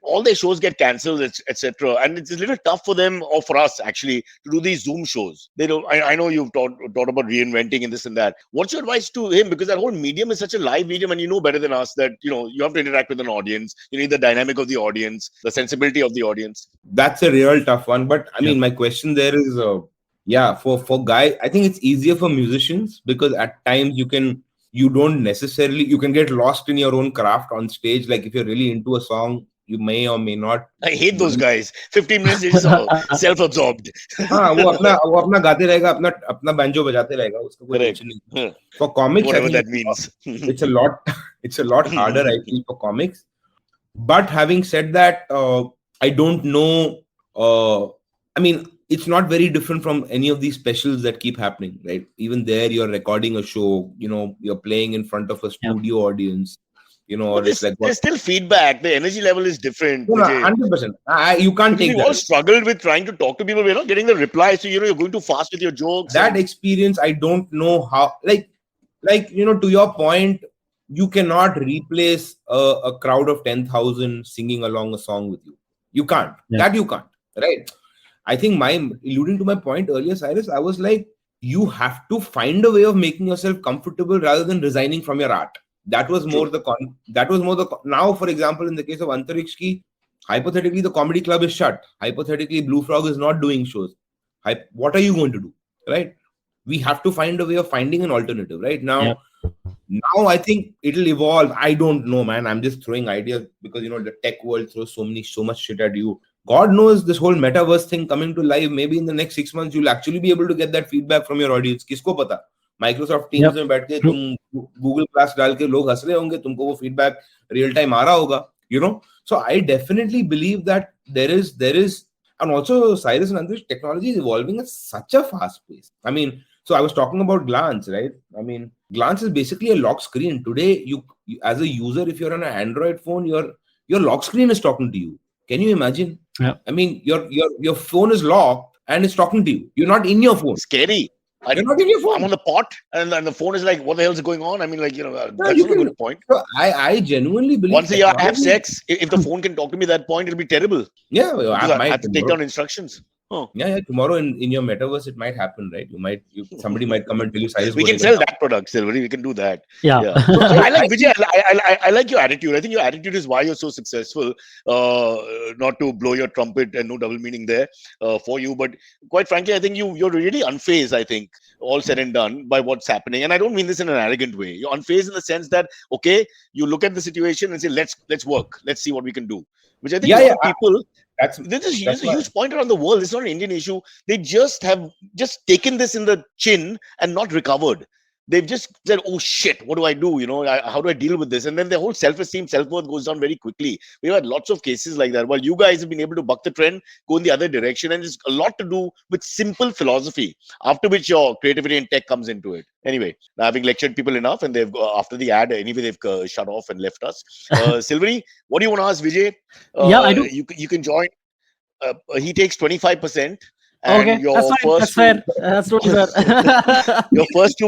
all their shows get cancelled, etc. And it's a little tough for them, or for us actually, to do these Zoom shows. They don't. I know you've taught about reinventing and this and that. What's your advice to him? Because that whole medium is such a live medium, and you know better than us that you have to interact with an audience. You need the dynamic of the audience, the sensibility of the audience. That's a real tough one. But I mean, my question there is, for guys, I think it's easier for musicians because at times you can you don't necessarily, you can get lost in your own craft on stage. Like if you're really into a song, you may or may not. I hate those guys. 15 minutes, they're just self-absorbed. हाँ, वो अपना गाते रहेगा, अपना banjo बजाते रहेगा, उसका कोई Correct. tension नहीं. For comics, Whatever I think that means. it's a lot harder, I feel, for comics. But having said that, I don't know. I mean, it's not very different from any of these specials that keep happening, right? Even there, you're recording a show, you're playing in front of a studio audience, or it's like there's still feedback. The energy level is different. No, 100%. You can't take We've that. all struggled with trying to talk to people. We're not getting the reply. So, you're going too fast with your jokes. That experience, I don't know how, like, to your point, you cannot replace a crowd of 10,000 singing along a song with you. You can't. That you can't, right? I think alluding to my point earlier, Cyrus, I was like, you have to find a way of making yourself comfortable rather than resigning from your art. That was more now, for example, in the case of Antariksh Ki, hypothetically, the comedy club is shut. Hypothetically, Blue Frog is not doing shows. What are you going to do, right? We have to find a way of finding an alternative, right? Now, I think it'll evolve. I don't know, man. I'm just throwing ideas because, the tech world throws so much shit at you. God knows this whole metaverse thing coming to life. Maybe in the next 6 months, you'll actually be able to get that feedback from your audience. Kisko pata? Microsoft Teams में बैठ के तुम Google Class डाल के लोग हंस रहे होंगे, तुमको वो feedback real time आ रहा होगा, So I definitely believe that there is, and also Cyrus and Andrew, technology is evolving at such a fast pace. I mean, so I was talking about Glance, right? I mean, Glance is basically a lock screen. Today, you as a user, if you're on an Android phone, your lock screen is talking to you. Can you imagine? Yeah. I mean, your phone is locked and it's talking to you. You're not in your phone. Scary. You're not in your phone. I'm on the pot and the phone is like, what the hell is going on? I mean, like, that's not a good point. So I genuinely believe once a year I have sex, if the phone can talk to me at that point, it'll be terrible. Yeah, I have to take down instructions. Oh. Yeah. Tomorrow in your metaverse, it might happen, right? Somebody might come and tell you, Cyrus, we can sell that product, Silvery. We can do that. Yeah. I like Vijay. I like your attitude. I think your attitude is why you're so successful. Not to blow your trumpet and no double meaning there for you, but quite frankly, I think you're really unfazed. I think all said and done by what's happening, and I don't mean this in an arrogant way. You're unfazed in the sense that you look at the situation and say, let's work. Let's see what we can do. Which I think people. This is a huge point around the world. It's not an Indian issue. They have taken this in the chin and not recovered. They've just said, oh shit, what do I do? How do I deal with this? And then their whole self-esteem, self-worth goes down very quickly. We've had lots of cases like that. While you guys have been able to buck the trend, go in the other direction. And it's a lot to do with simple philosophy, after which your creativity and tech comes into it. Anyway, having lectured people enough, and they've after the ad, anyway, they've shut off and left us. Silvery, what do you want to ask Vijay? I do. You can join. He takes 25%. And okay, your that's fair. That's totally fair. Your first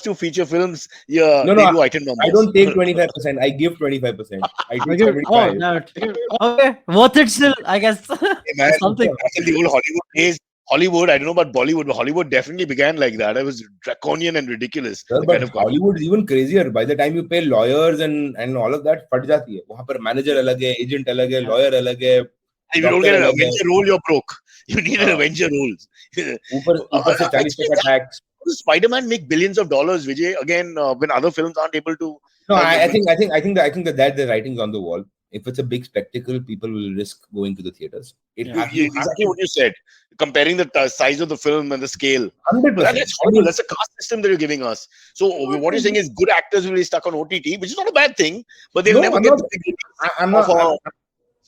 two feature films, no, I don't take 25%. I give 25%. I take 75%. Oh, no. Okay, worth it still, I guess. Hey man, something. In the old Hollywood days, Hollywood, I don't know about Bollywood, but Hollywood definitely began like that. It was draconian and ridiculous. Sir, but Hollywood is even crazier. By the time you pay lawyers and all of that, फट जाती है. वहाँ पर manager अलग है, agent अलग है, lawyer अलग है. If you don't get an Avenger role, you're broke. You need an Avenger role. ऊपर से 40% tax. Spider-Man make billions of dollars, Vijay. Again, when other films aren't able to. No, I think that the writing's on the wall. If it's a big spectacle, people will risk going to the theaters. Exactly what you said. Comparing the size of the film and the scale. 100%. That's a caste system that you're giving us. So what you're saying is good actors will be stuck on OTT, which is not a bad thing, but they'll never get the big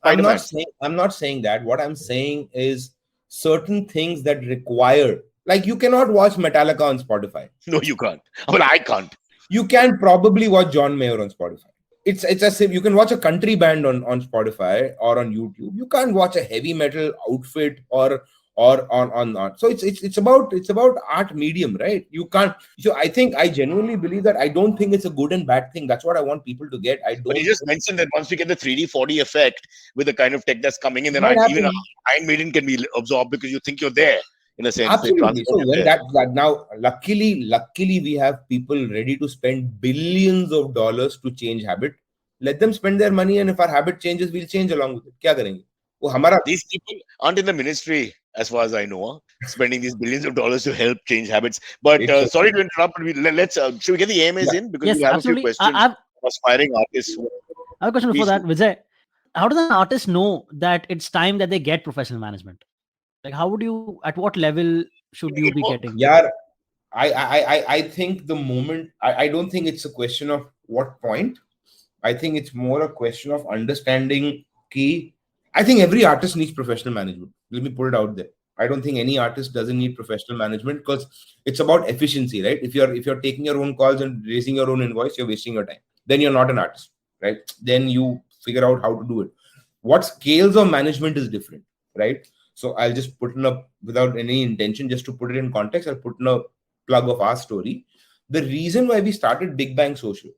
I'm not saying that. What I'm saying is certain things that require, like you cannot watch Metallica on Spotify. No, you can't. I mean, I can't. You can probably watch John Mayer on Spotify. It's as if you can watch a country band on Spotify or on YouTube. You can't watch a heavy metal outfit or on. So it's about art medium, right? You can't. So I genuinely believe that. I don't think it's a good and bad thing. That's what I want people to get. But you just mentioned that once we get the 3D 4D effect with the kind of tech that's coming in, then even Iron Maiden can be absorbed because you think you're there in a sense. Absolutely. So when that now, luckily we have people ready to spend billions of dollars to change habit. Let them spend their money, and if our habit changes, we'll change along with it. क्या करेंगे? These people aren't in the ministry as far as I know, spending these billions of dollars to help change habits. But It's- sorry to interrupt, but let's should we get the AMAs in, because Yes, we have absolutely. a few questions from aspiring artists. I have a question before Please that, Vijay. How does an artist know that it's time that they get professional management? Like, how would you? At what level should you be getting? Yeah, I think the moment I don't think it's a question of what point. I think it's more a question of understanding key. I think every artist needs professional management. Let me put it out there. I don't think any artist doesn't need professional management, because it's about efficiency, right? If you're taking your own calls and raising your own invoice, you're wasting your time. Then you're not an artist, right? Then you figure out how to do it. What scales of management is different, right? So I'll just put in a, without any intention, just to put it in context, I'll put in a plug of our story. The reason why we started Big Bang Social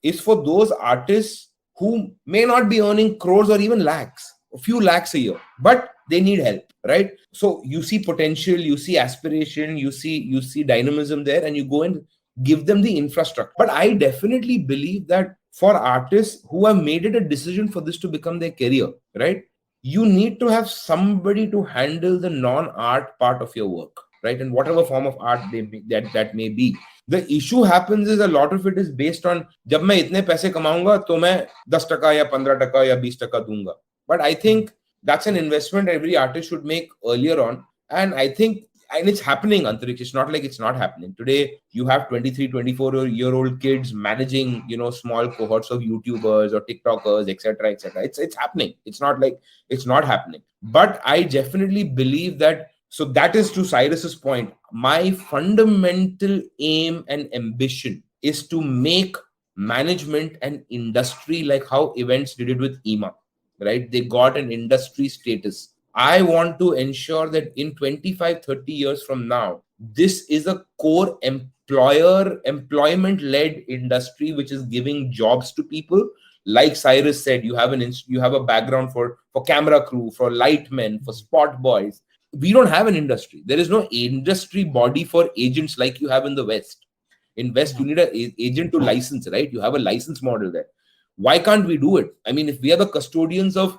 is for those artists who may not be earning crores or even lakhs, a few lakhs a year, but they need help, right? So you see potential, you see aspiration, you see dynamism there, and you go and give them the infrastructure. But I definitely believe that for artists who have made it a decision for this to become their career, right, you need to have somebody to handle the non-art part of your work, right? And whatever form of art that may be. The issue happens is a lot of it is based on, जब मैं इतने पैसे कमाऊंगा तो मैं 10% या 15% या 20% दूंगा. But I think that's an investment every artist should make earlier on. And I think, and it's happening, Antariksh. It's not like it's not happening. Today, you have 23, 24-year-old kids managing, small cohorts of YouTubers or TikTokers, etc., etc. It's happening. It's not like it's not happening. But I definitely believe that. So that is to Cyrus's point. My fundamental aim and ambition is to make management an industry, like how events did it with EMA, right? They got an industry status. I want to ensure that in 25, 30 years from now, this is a core employment-led industry which is giving jobs to people. Like Cyrus said, you have a background for camera crew, for lightmen, for spot boys. We don't have an industry. There is no industry body for agents like you have in the West. In West, you need an agent to license, right? You have a license model there. Why can't we do it? I mean, if we are the custodians of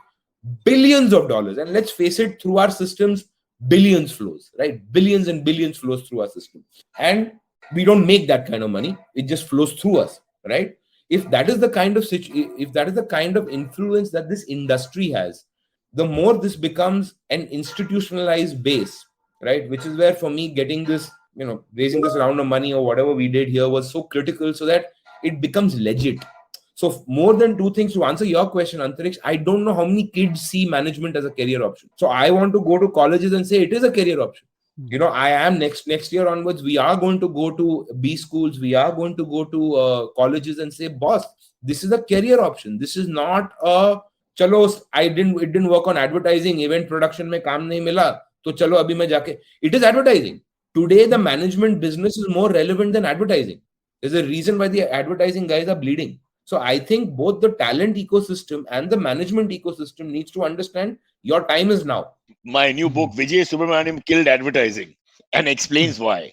billions of dollars, and let's face it, through our systems, billions flows, right? Billions and billions flows through our system. And we don't make that kind of money. It just flows through us, right? If that is the kind of influence that this industry has, the more this becomes an institutionalized base, right? Which is where, for me, getting this, raising this round of money or whatever we did here was so critical, so that it becomes legit. So more than two things, to answer your question, Antariksh, I don't know how many kids see management as a career option. So I want to go to colleges and say it is a career option. I am next year onwards, we are going to go to B schools. We are going to go to colleges and say, boss, this is a career option. This is not a, chalo, it didn't work on advertising, event production mein kaam nahi mila, to chalo abhi main jaake. It is advertising. Today, the management business is more relevant than advertising. There's a reason why the advertising guys are bleeding. So I think both the talent ecosystem and the management ecosystem needs to understand your time is now. My new book, Vijay Subramaniam Killed Advertising, and explains why.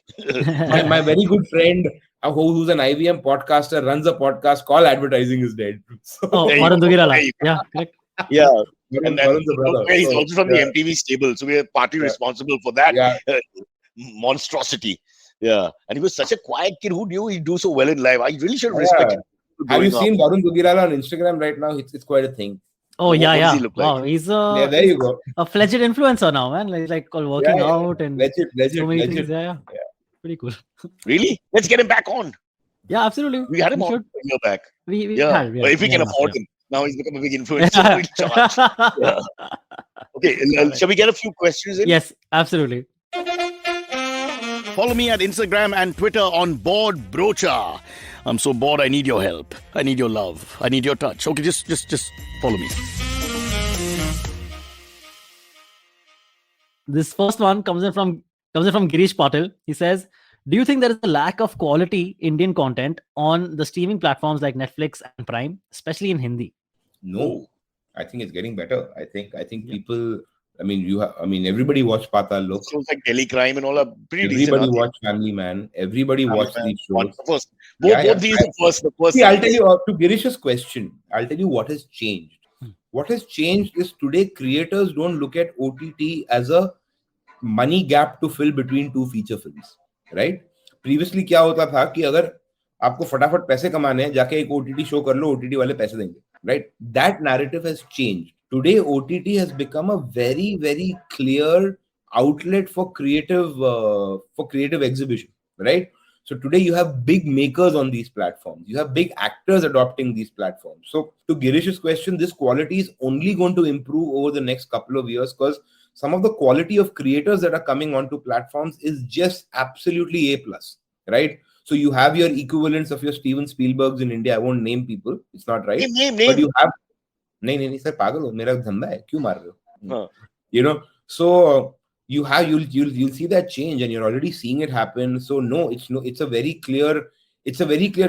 my very good friend, who's an IVM podcaster, runs a podcast called Advertising is Dead. So, Varun Dugirala. Yeah, correct. Yeah. Varun, And Varun's a brother. he's So, also from the MTV stable. So we are partly responsible for that monstrosity. Yeah. And he was such a quiet kid. Who knew he'd do so well in life? I really should respect him. Have you seen Varun Dugirala on Instagram right now? It's quite a thing. Oh, What yeah. does he look like? Wow, he's There you go. a fledged influencer now, man. Like working out and Legit. so many things. Yeah. Pretty cool. Really? Let's get him back on. Yeah, absolutely. We had him We on should. a year back. We Yeah. had, But if we can afford him. Now he's become a big influencer. We'll charge. Yeah. Okay, shall we get a few questions in? Yes, absolutely. Follow me at Instagram and Twitter on Bored Brocha. I'm so bored, I need your help. I need your love. I need your touch. Okay, just follow me. This first one comes in from Girish Patil. He says, do you think there is a lack of quality Indian content on the streaming platforms like Netflix and Prime, especially in Hindi? No, I think it's getting better. I think people. Everybody watched Patal Lok. Shows like Delhi Crime and all are pretty decent. Everybody watched Family Man. Everybody watched these shows. Both these are the first. See, I'll tell you, to Girish's question, I'll tell you what has changed. What has changed is today creators don't look at OTT as a money gap to fill between two feature films, right? Previously क्या होता था कि अगर आपको फटाफट पैसे कमाने हैं, जाके एक OTT शो कर लो, OTT वाले पैसे देंगे, right? That narrative has changed. Today OTT has become a very, very clear outlet for creative exhibition, right? So today you have big makers on these platforms. You have big actors adopting these platforms. So to Girish's question, this quality is only going to improve over the next couple of years because some of the quality of creators that are coming onto platforms is just absolutely A+, right? So you have your equivalents of your Steven Spielbergs in India. I won't name people. It's not right. Name. But you have... नहीं sir पागल हो, मेरा धंधा है, क्यों मार रहे हो? You know, so you'll see that change, and you're already seeing it happen. So it's a very clear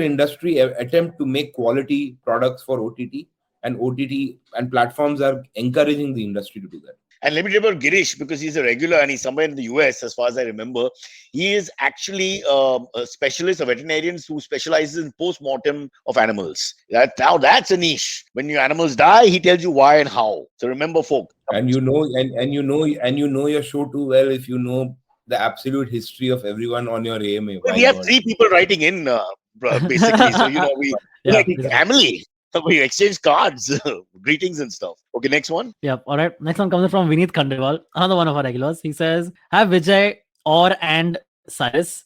industry attempt to make quality products for OTT, and OTT and platforms are encouraging the industry to do that. And let me tell you about Girish, because he's a regular and he's somewhere in the US, as far as I remember. He is actually a specialist, a veterinarian who specializes in post-mortem of animals. That's a niche. When your animals die, he tells you why and how. So remember, folk. And you know your show too well if you know the absolute history of everyone on your AMA. We have 3 people writing in, basically. So we like family. We exchange cards, greetings and stuff. Okay, next one. Yeah, all right. Next one comes from Vineet Khandelwal, another one of our regulars. He says, have Vijay and Cyrus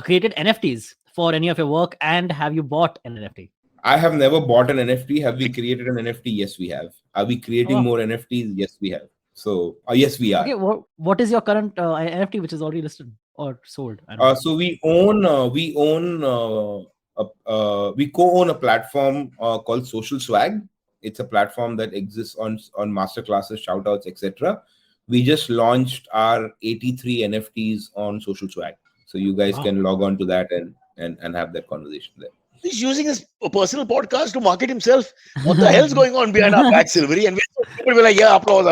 created NFTs for any of your work, and have you bought an NFT? I have never bought an NFT. Have we created an NFT? Yes, we have. Are we creating more NFTs? Yes, we have. So, yes, we are. Okay, what is your current NFT which is already listed or sold? So we co-own a platform called Social Swag. It's a platform that exists on masterclasses, shoutouts, etc. We just launched our 83 NFTs on Social Swag, so you guys can log on to that and have that conversation there. He's using his personal podcast to market himself. What the hell's going on behind our back, Silvery? And people were like, yeah, applause.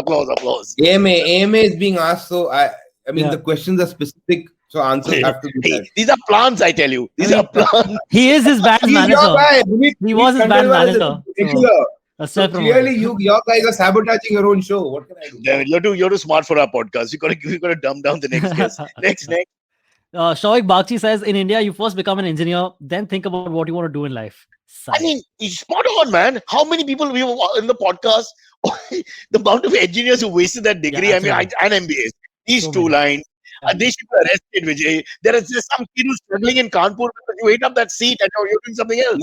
AMA is being asked, so I mean the questions are specific. So answers have to be that. These are plants, I tell you. These are plants. He is his band manager. He was his band manager. So clearly, your guys are sabotaging your own show. What can I do? Damn, you're too smart for our podcast. You gotta dumb down the next guest. Next. Shoaik Bagchi says, in India, you first become an engineer, then think about what you want to do in life. I mean, he's spot on, man. How many people we were in the podcast? The amount of engineers who wasted that degree. Yeah, and MBAs. These 2 lines. They should be arrested, Vijay. There is just some kid who's struggling in Kanpur because you ate up that seat and you're doing something else.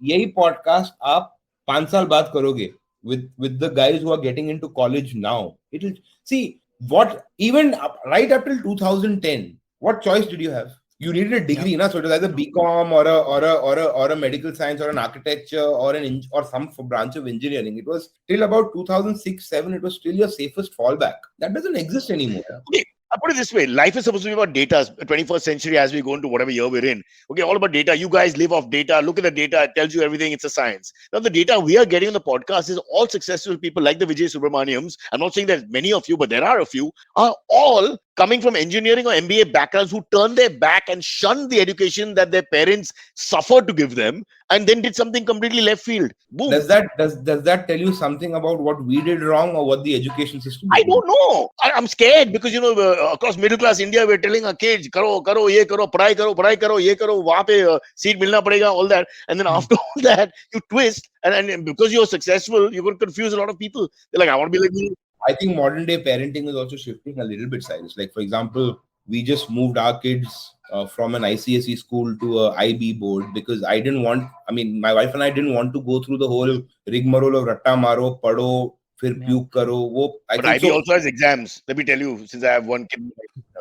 Yahi podcast aap 5 saal baad karoge with the guys who are getting into college now. It'll see what even right up till 2010. What choice did you have? You needed a degree, na? So it was either BCom or a medical science or an architecture or some branch of engineering. It was till about 2006-7. It was still your safest fallback. That doesn't exist anymore. Okay. I put it this way, life is supposed to be about data, 21st century as we go into whatever year we're in. Okay, all about data. You guys live off data. Look at the data. It tells you everything. It's a science. Now, the data we are getting on the podcast is all successful people like the Vijay Subramaniams. I'm not saying there's many of you, but there are a few, are all coming from engineering or MBA backgrounds who turned their back and shunned the education that their parents suffered to give them and then did something completely left field. Boom. Does that tell you something about what we did wrong or what the education system did? I don't know. I'm scared because, across middle class India, we're telling our kids, karo, ye karo, padhai karo, ye karo, wahan pe seat milna padega, all that. And then after all that, you twist. And because you're successful, you're going to confuse a lot of people. They're like, I want to be like you. I think modern day parenting is also shifting a little bit, Cyrus. Like, for example, we just moved our kids from an ICSE school to a IB board because my wife and I didn't want to go through the whole rigmarole of ratta maro, pado, fir puke karo. But IB also has exams. Let me tell you, since I have one kid.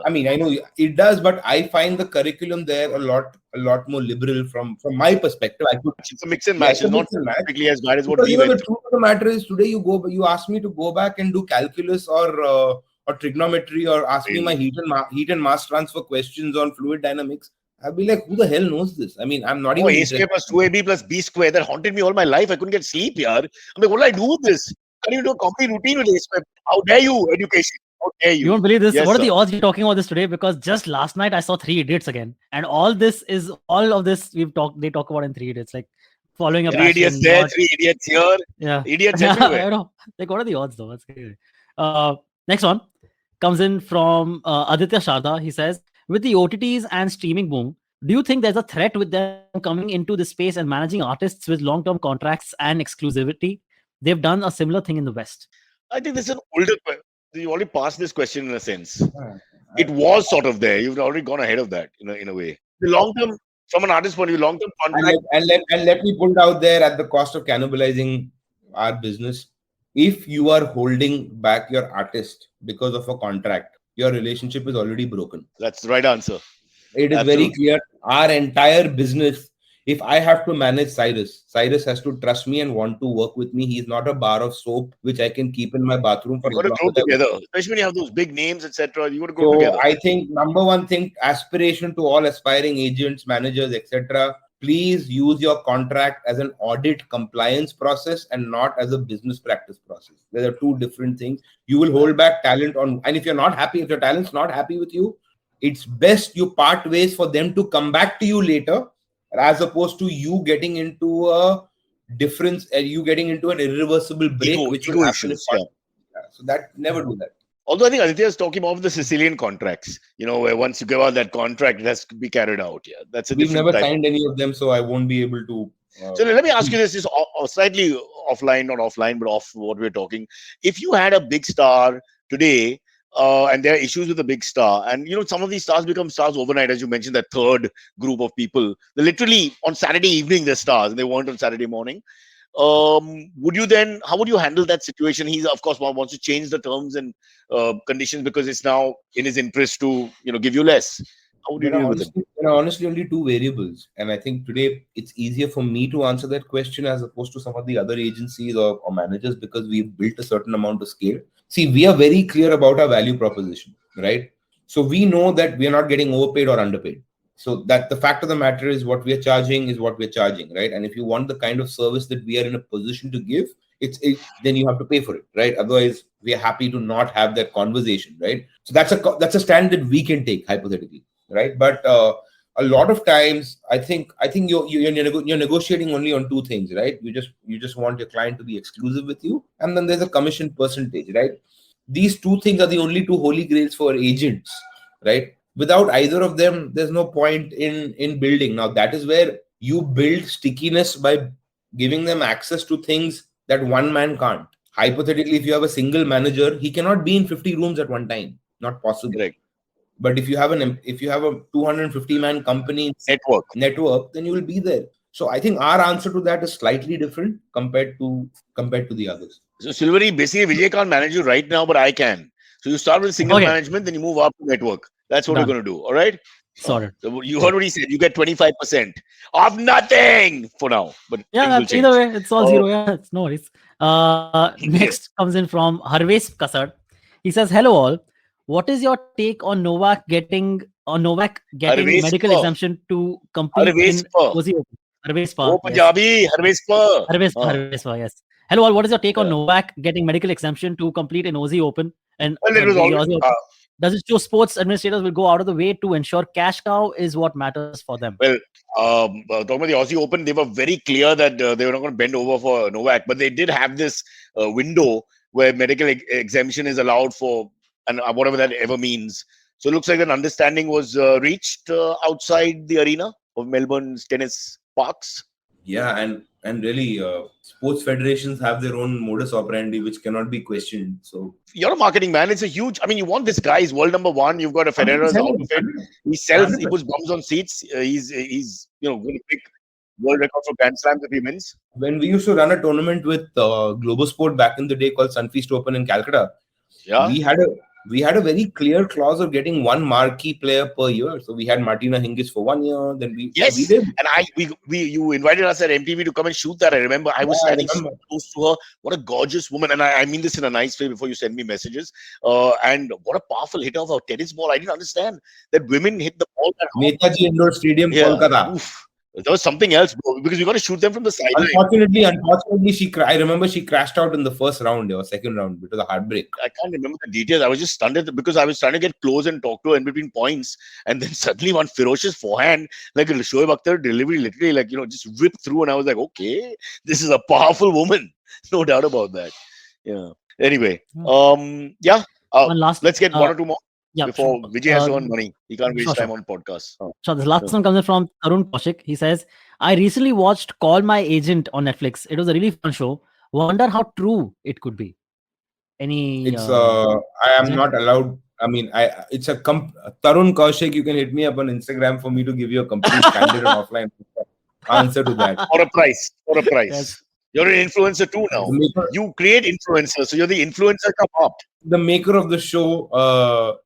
I mean, I know it does, but I find the curriculum there a lot more liberal from my perspective. It's a mix and match. It's not strictly as bad as what we went. The truth of the matter is, today you ask me to go back and do calculus or trigonometry or ask me my heat and mass transfer questions on fluid dynamics. I'll be like, who the hell knows this? I mean, I'm not even. A square plus 2ab plus b square, that haunted me all my life. I couldn't get sleep, yaar. I'm like, what do I do with this? Can't even do a complete routine with a square. How dare you, education? How dare you? You won't believe this. Yes, what are sir. the odds you're talking about this today? Because just last night I saw 3 Idiots again, and all of this they talk about in 3 Idiots, like following a 3 idiots there, 3 idiots here. Yeah, Idiots everywhere. I know. Like, what are the odds though? That's crazy. Next one. comes in from Aditya Sharda. He says, with the OTTs and streaming boom, do you think there's a threat with them coming into the space and managing artists with long-term contracts and exclusivity? They've done a similar thing in the West. I think this is an older question. You already passed this question in a sense. It was sort of there. You've already gone ahead of that in a way. The long term, from an artist point of view, long term contract. And let me put it out there at the cost of cannibalizing our business. If you are holding back your artist because of a contract, your relationship is already broken. That's the right answer. It is very clear. Our entire business, if I have to manage Cyrus has to trust me and want to work with me. He's not a bar of soap which I can keep in my bathroom for. You got to grow together, especially when you have those big names, etc. You got to grow together. I think number one thing, aspiration to all aspiring agents, managers, etc. Please use your contract as an audit compliance process and not as a business practice process. There are two different things. You will hold back talent on, and if you're not happy, if your talent's not happy with you, it's best you part ways for them to come back to you later, as opposed to you getting into a difference and you getting into an irreversible break, which will happen. So that never do that. Although I think Aditya is talking about the Sicilian contracts, where once you give out that contract, it has to be carried out. Yeah, that's a We've never signed any of them, so I won't be able to. So let me ask you this: is slightly offline, not offline, but off what we're talking. If you had a big star today, and there are issues with the big star, and some of these stars become stars overnight, as you mentioned, that third group of people, they literally on Saturday evening they're stars, and they weren't on Saturday morning. Would you then? How would you handle that situation? He's of course wants to change the terms and conditions because it's now in his interest to give you less. How would you deal with it? There are honestly only two variables, and I think today it's easier for me to answer that question as opposed to some of the other agencies or managers, because we've built a certain amount of scale. See, we are very clear about our value proposition, right? So we know that we are not getting overpaid or underpaid. So that the fact of the matter is what we are charging is what we're charging, right? And if you want the kind of service that we are in a position to give, then you have to pay for it, right? Otherwise, we are happy to not have that conversation, right? So that's a stand that we can take hypothetically, right? But a lot of times, I think you're negotiating only on two things, right? You just want your client to be exclusive with you, and then there's a commission percentage, right? These two things are the only two holy grails for agents, right? Without either of them, there's no point in building. Now, that is where you build stickiness by giving them access to things that one man can't. Hypothetically, if you have a single manager, he cannot be in 50 rooms at one time. Not possible. Right. But if you have a 250-man company network, then you will be there. So I think our answer to that is slightly different compared to the others. So Silvery, basically Vijay can't manage you right now, but I can. So you start with single management, then you move up to network. That's what we're going to do. All right. Sorry. So you heard what he said. You get 25% of nothing for now. But either way, it's all zero. Yeah, it's no worries. Next comes in from Harvesh Kasad. He says, "Hello all. What is your take on Novak getting medical exemption to compete in Aussie Open?" Harvesh Pa. Oh, Punjabi. Harvesh Pa. Harvesh Pa. Yes. Hello all. What is your take on Novak getting medical exemption to compete in Aussie Open? And does it show sports administrators will go out of the way to ensure cash cow is what matters for them? Well, talking about the Aussie Open, they were very clear that they were not going to bend over for Novak, but they did have this window where medical exemption is allowed for, and whatever that ever means. So it looks like an understanding was reached outside the arena of Melbourne's tennis parks. Yeah, and really, sports federations have their own modus operandi, which cannot be questioned. So you're a marketing man. It's a huge. I mean, you want this guy. He's world number one. You've got a Federer's out of it. He sells. 100%. He puts bums on seats. He's going to pick world record for Grand Slams if he wins. When we used to run a tournament with Global Sport back in the day called Sunfeast Open in Calcutta, we had a very clear clause of getting one marquee player per year. So we had Martina Hingis for 1 year. Then we did. And you invited us at MTV to come and shoot that. I remember I was standing so close to her. What a gorgeous woman. And I mean this in a nice way before you send me messages. And what a powerful hitter of a tennis ball. I didn't understand that women hit the ball. Netaji Indoor Stadium, Kolkata. Oof. There was something else, bro, because we got to shoot them from the sideline. Unfortunately, I remember she crashed out in the first round or second round. It was a heartbreak. I can't remember the details. I was just stunned because I was trying to get close and talk to her in between points, and then suddenly one ferocious forehand, like a Shoaib Akhtar delivery, literally just ripped through, and I was like, okay, this is a powerful woman, no doubt about that. Yeah. Anyway, One last. Let's get one or two more before sure. Vijay has to earn money. He can't waste sure, time on podcasts. So the last one comes in from Tarun Kaushik. He says, I recently watched Call My Agent on Netflix. It was a really fun show. Wonder how true it could be. Any? It's I am not allowed. I mean, it's a Tarun Kaushik. You can hit me up on Instagram for me to give you a complete candid and offline answer to that. For a price. Yes. You're an influencer too now. You create influencers, so you're the influencer come up. The maker of the show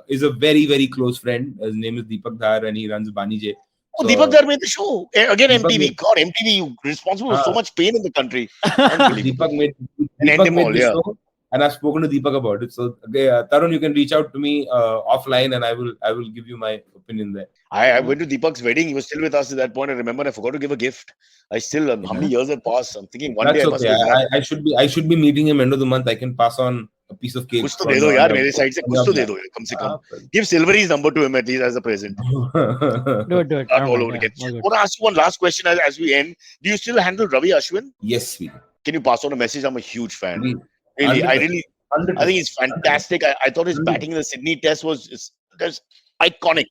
is a very, very close friend. His name is Deepak Dhar, and he runs Bani J. So, Deepak Dhar made the show. Again, MTV. God, MTV responsible for so much pain in the country. Deepak made the show, and I've spoken to Deepak about it. So, Tarun, you can reach out to me offline, and I will give you my opinion there. I went to Deepak's wedding. He was still with us at that point. I remember I forgot to give a gift. I still how many years have passed? I'm thinking one day I must. I should be meeting him end of the month. I can pass on a piece of cake. कुछ तो दे दो यार मेरे side से कुछ तो दे दो कम से कम. Give Silvery's number to him at least as a present. Do it. Not all over again. I want to ask you one last question as we end. Do you still handle Ravi Ashwin? Yes, we do. Can you pass on a message? I'm a huge fan. Really, I think he's fantastic. I thought his batting in the Sydney Test was iconic.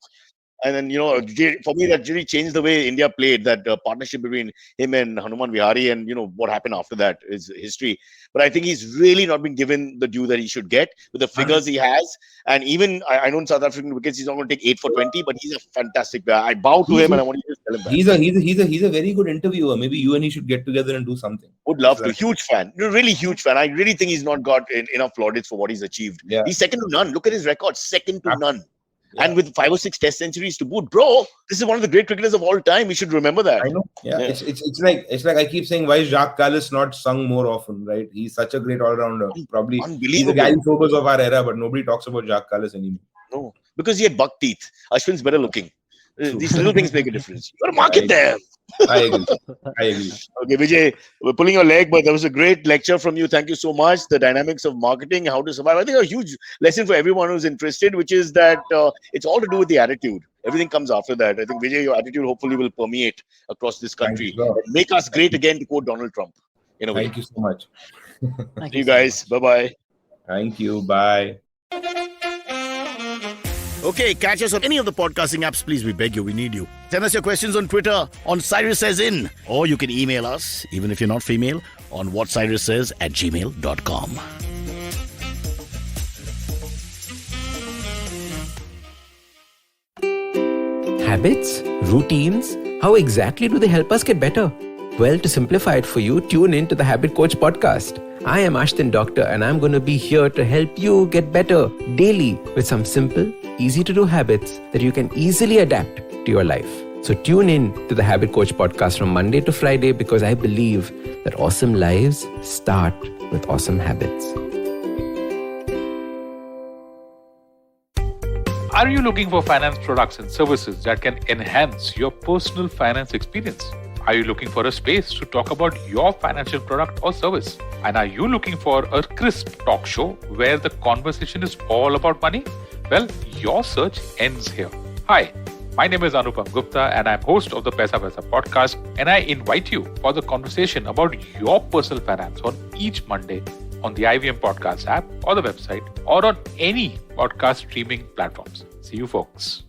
And then, for me, that really changed the way India played. That partnership between him and Hanuman Vihari, and what happened after that is history. But I think he's really not been given the due that he should get with the figures he has. And even I know in South African wickets he's not going to take 8 for 20, but he's a fantastic guy. I bow to him, and I want you to tell him that. He's a very good interviewer. Maybe you and he should get together and do something. Would love to. Huge fan. Really huge fan. I really think he's not got enough plaudits for what he's achieved. Yeah. He's second to none. Look at his record. Second to none. Yeah. And with 5 or 6 Test centuries to boot, bro, this is one of the great cricketers of all time. We should remember that. I know. Yeah. It's like I keep saying, why is Jacques Kallis not sung more often? Right? He's such a great all-rounder. Probably he's the Gary Sobers of our era, but nobody talks about Jacques Kallis anymore. No, because he had buck teeth. Ashwin's better looking. These little things make a difference. You got to market them. I agree. Okay, Vijay, we're pulling your leg, but that was a great lecture from you. Thank you so much. The dynamics of marketing, how to survive. I think a huge lesson for everyone who's interested, which is that it's all to do with the attitude. Everything comes after that. I think, Vijay, your attitude hopefully will permeate across this country. Make us great again, to quote Donald Trump. In a way. Thank you so much. See you guys. Bye-bye. Thank you. Bye. Okay, catch us on any of the podcasting apps, please. We beg you, we need you. Send us your questions on Twitter on Cyrus Says In, or you can email us, even if you're not female, on whatcyrussays@gmail.com. Habits? Routines? How exactly do they help us get better? Well, to simplify it for you, tune in to the Habit Coach podcast. I am Ashton Doctor, and I'm going to be here to help you get better daily with some simple, easy-to-do habits that you can easily adapt to your life. So tune in to the Habit Coach podcast from Monday to Friday, because I believe that awesome lives start with awesome habits. Are you looking for finance products and services that can enhance your personal finance experience? Are you looking for a space to talk about your financial product or service? And are you looking for a crisp talk show where the conversation is all about money? Well, your search ends here. Hi, my name is Anupam Gupta, and I'm host of the Paisa Vaisa podcast, and I invite you for the conversation about your personal finance on each Monday on the IVM Podcast app or the website or on any podcast streaming platforms. See you folks.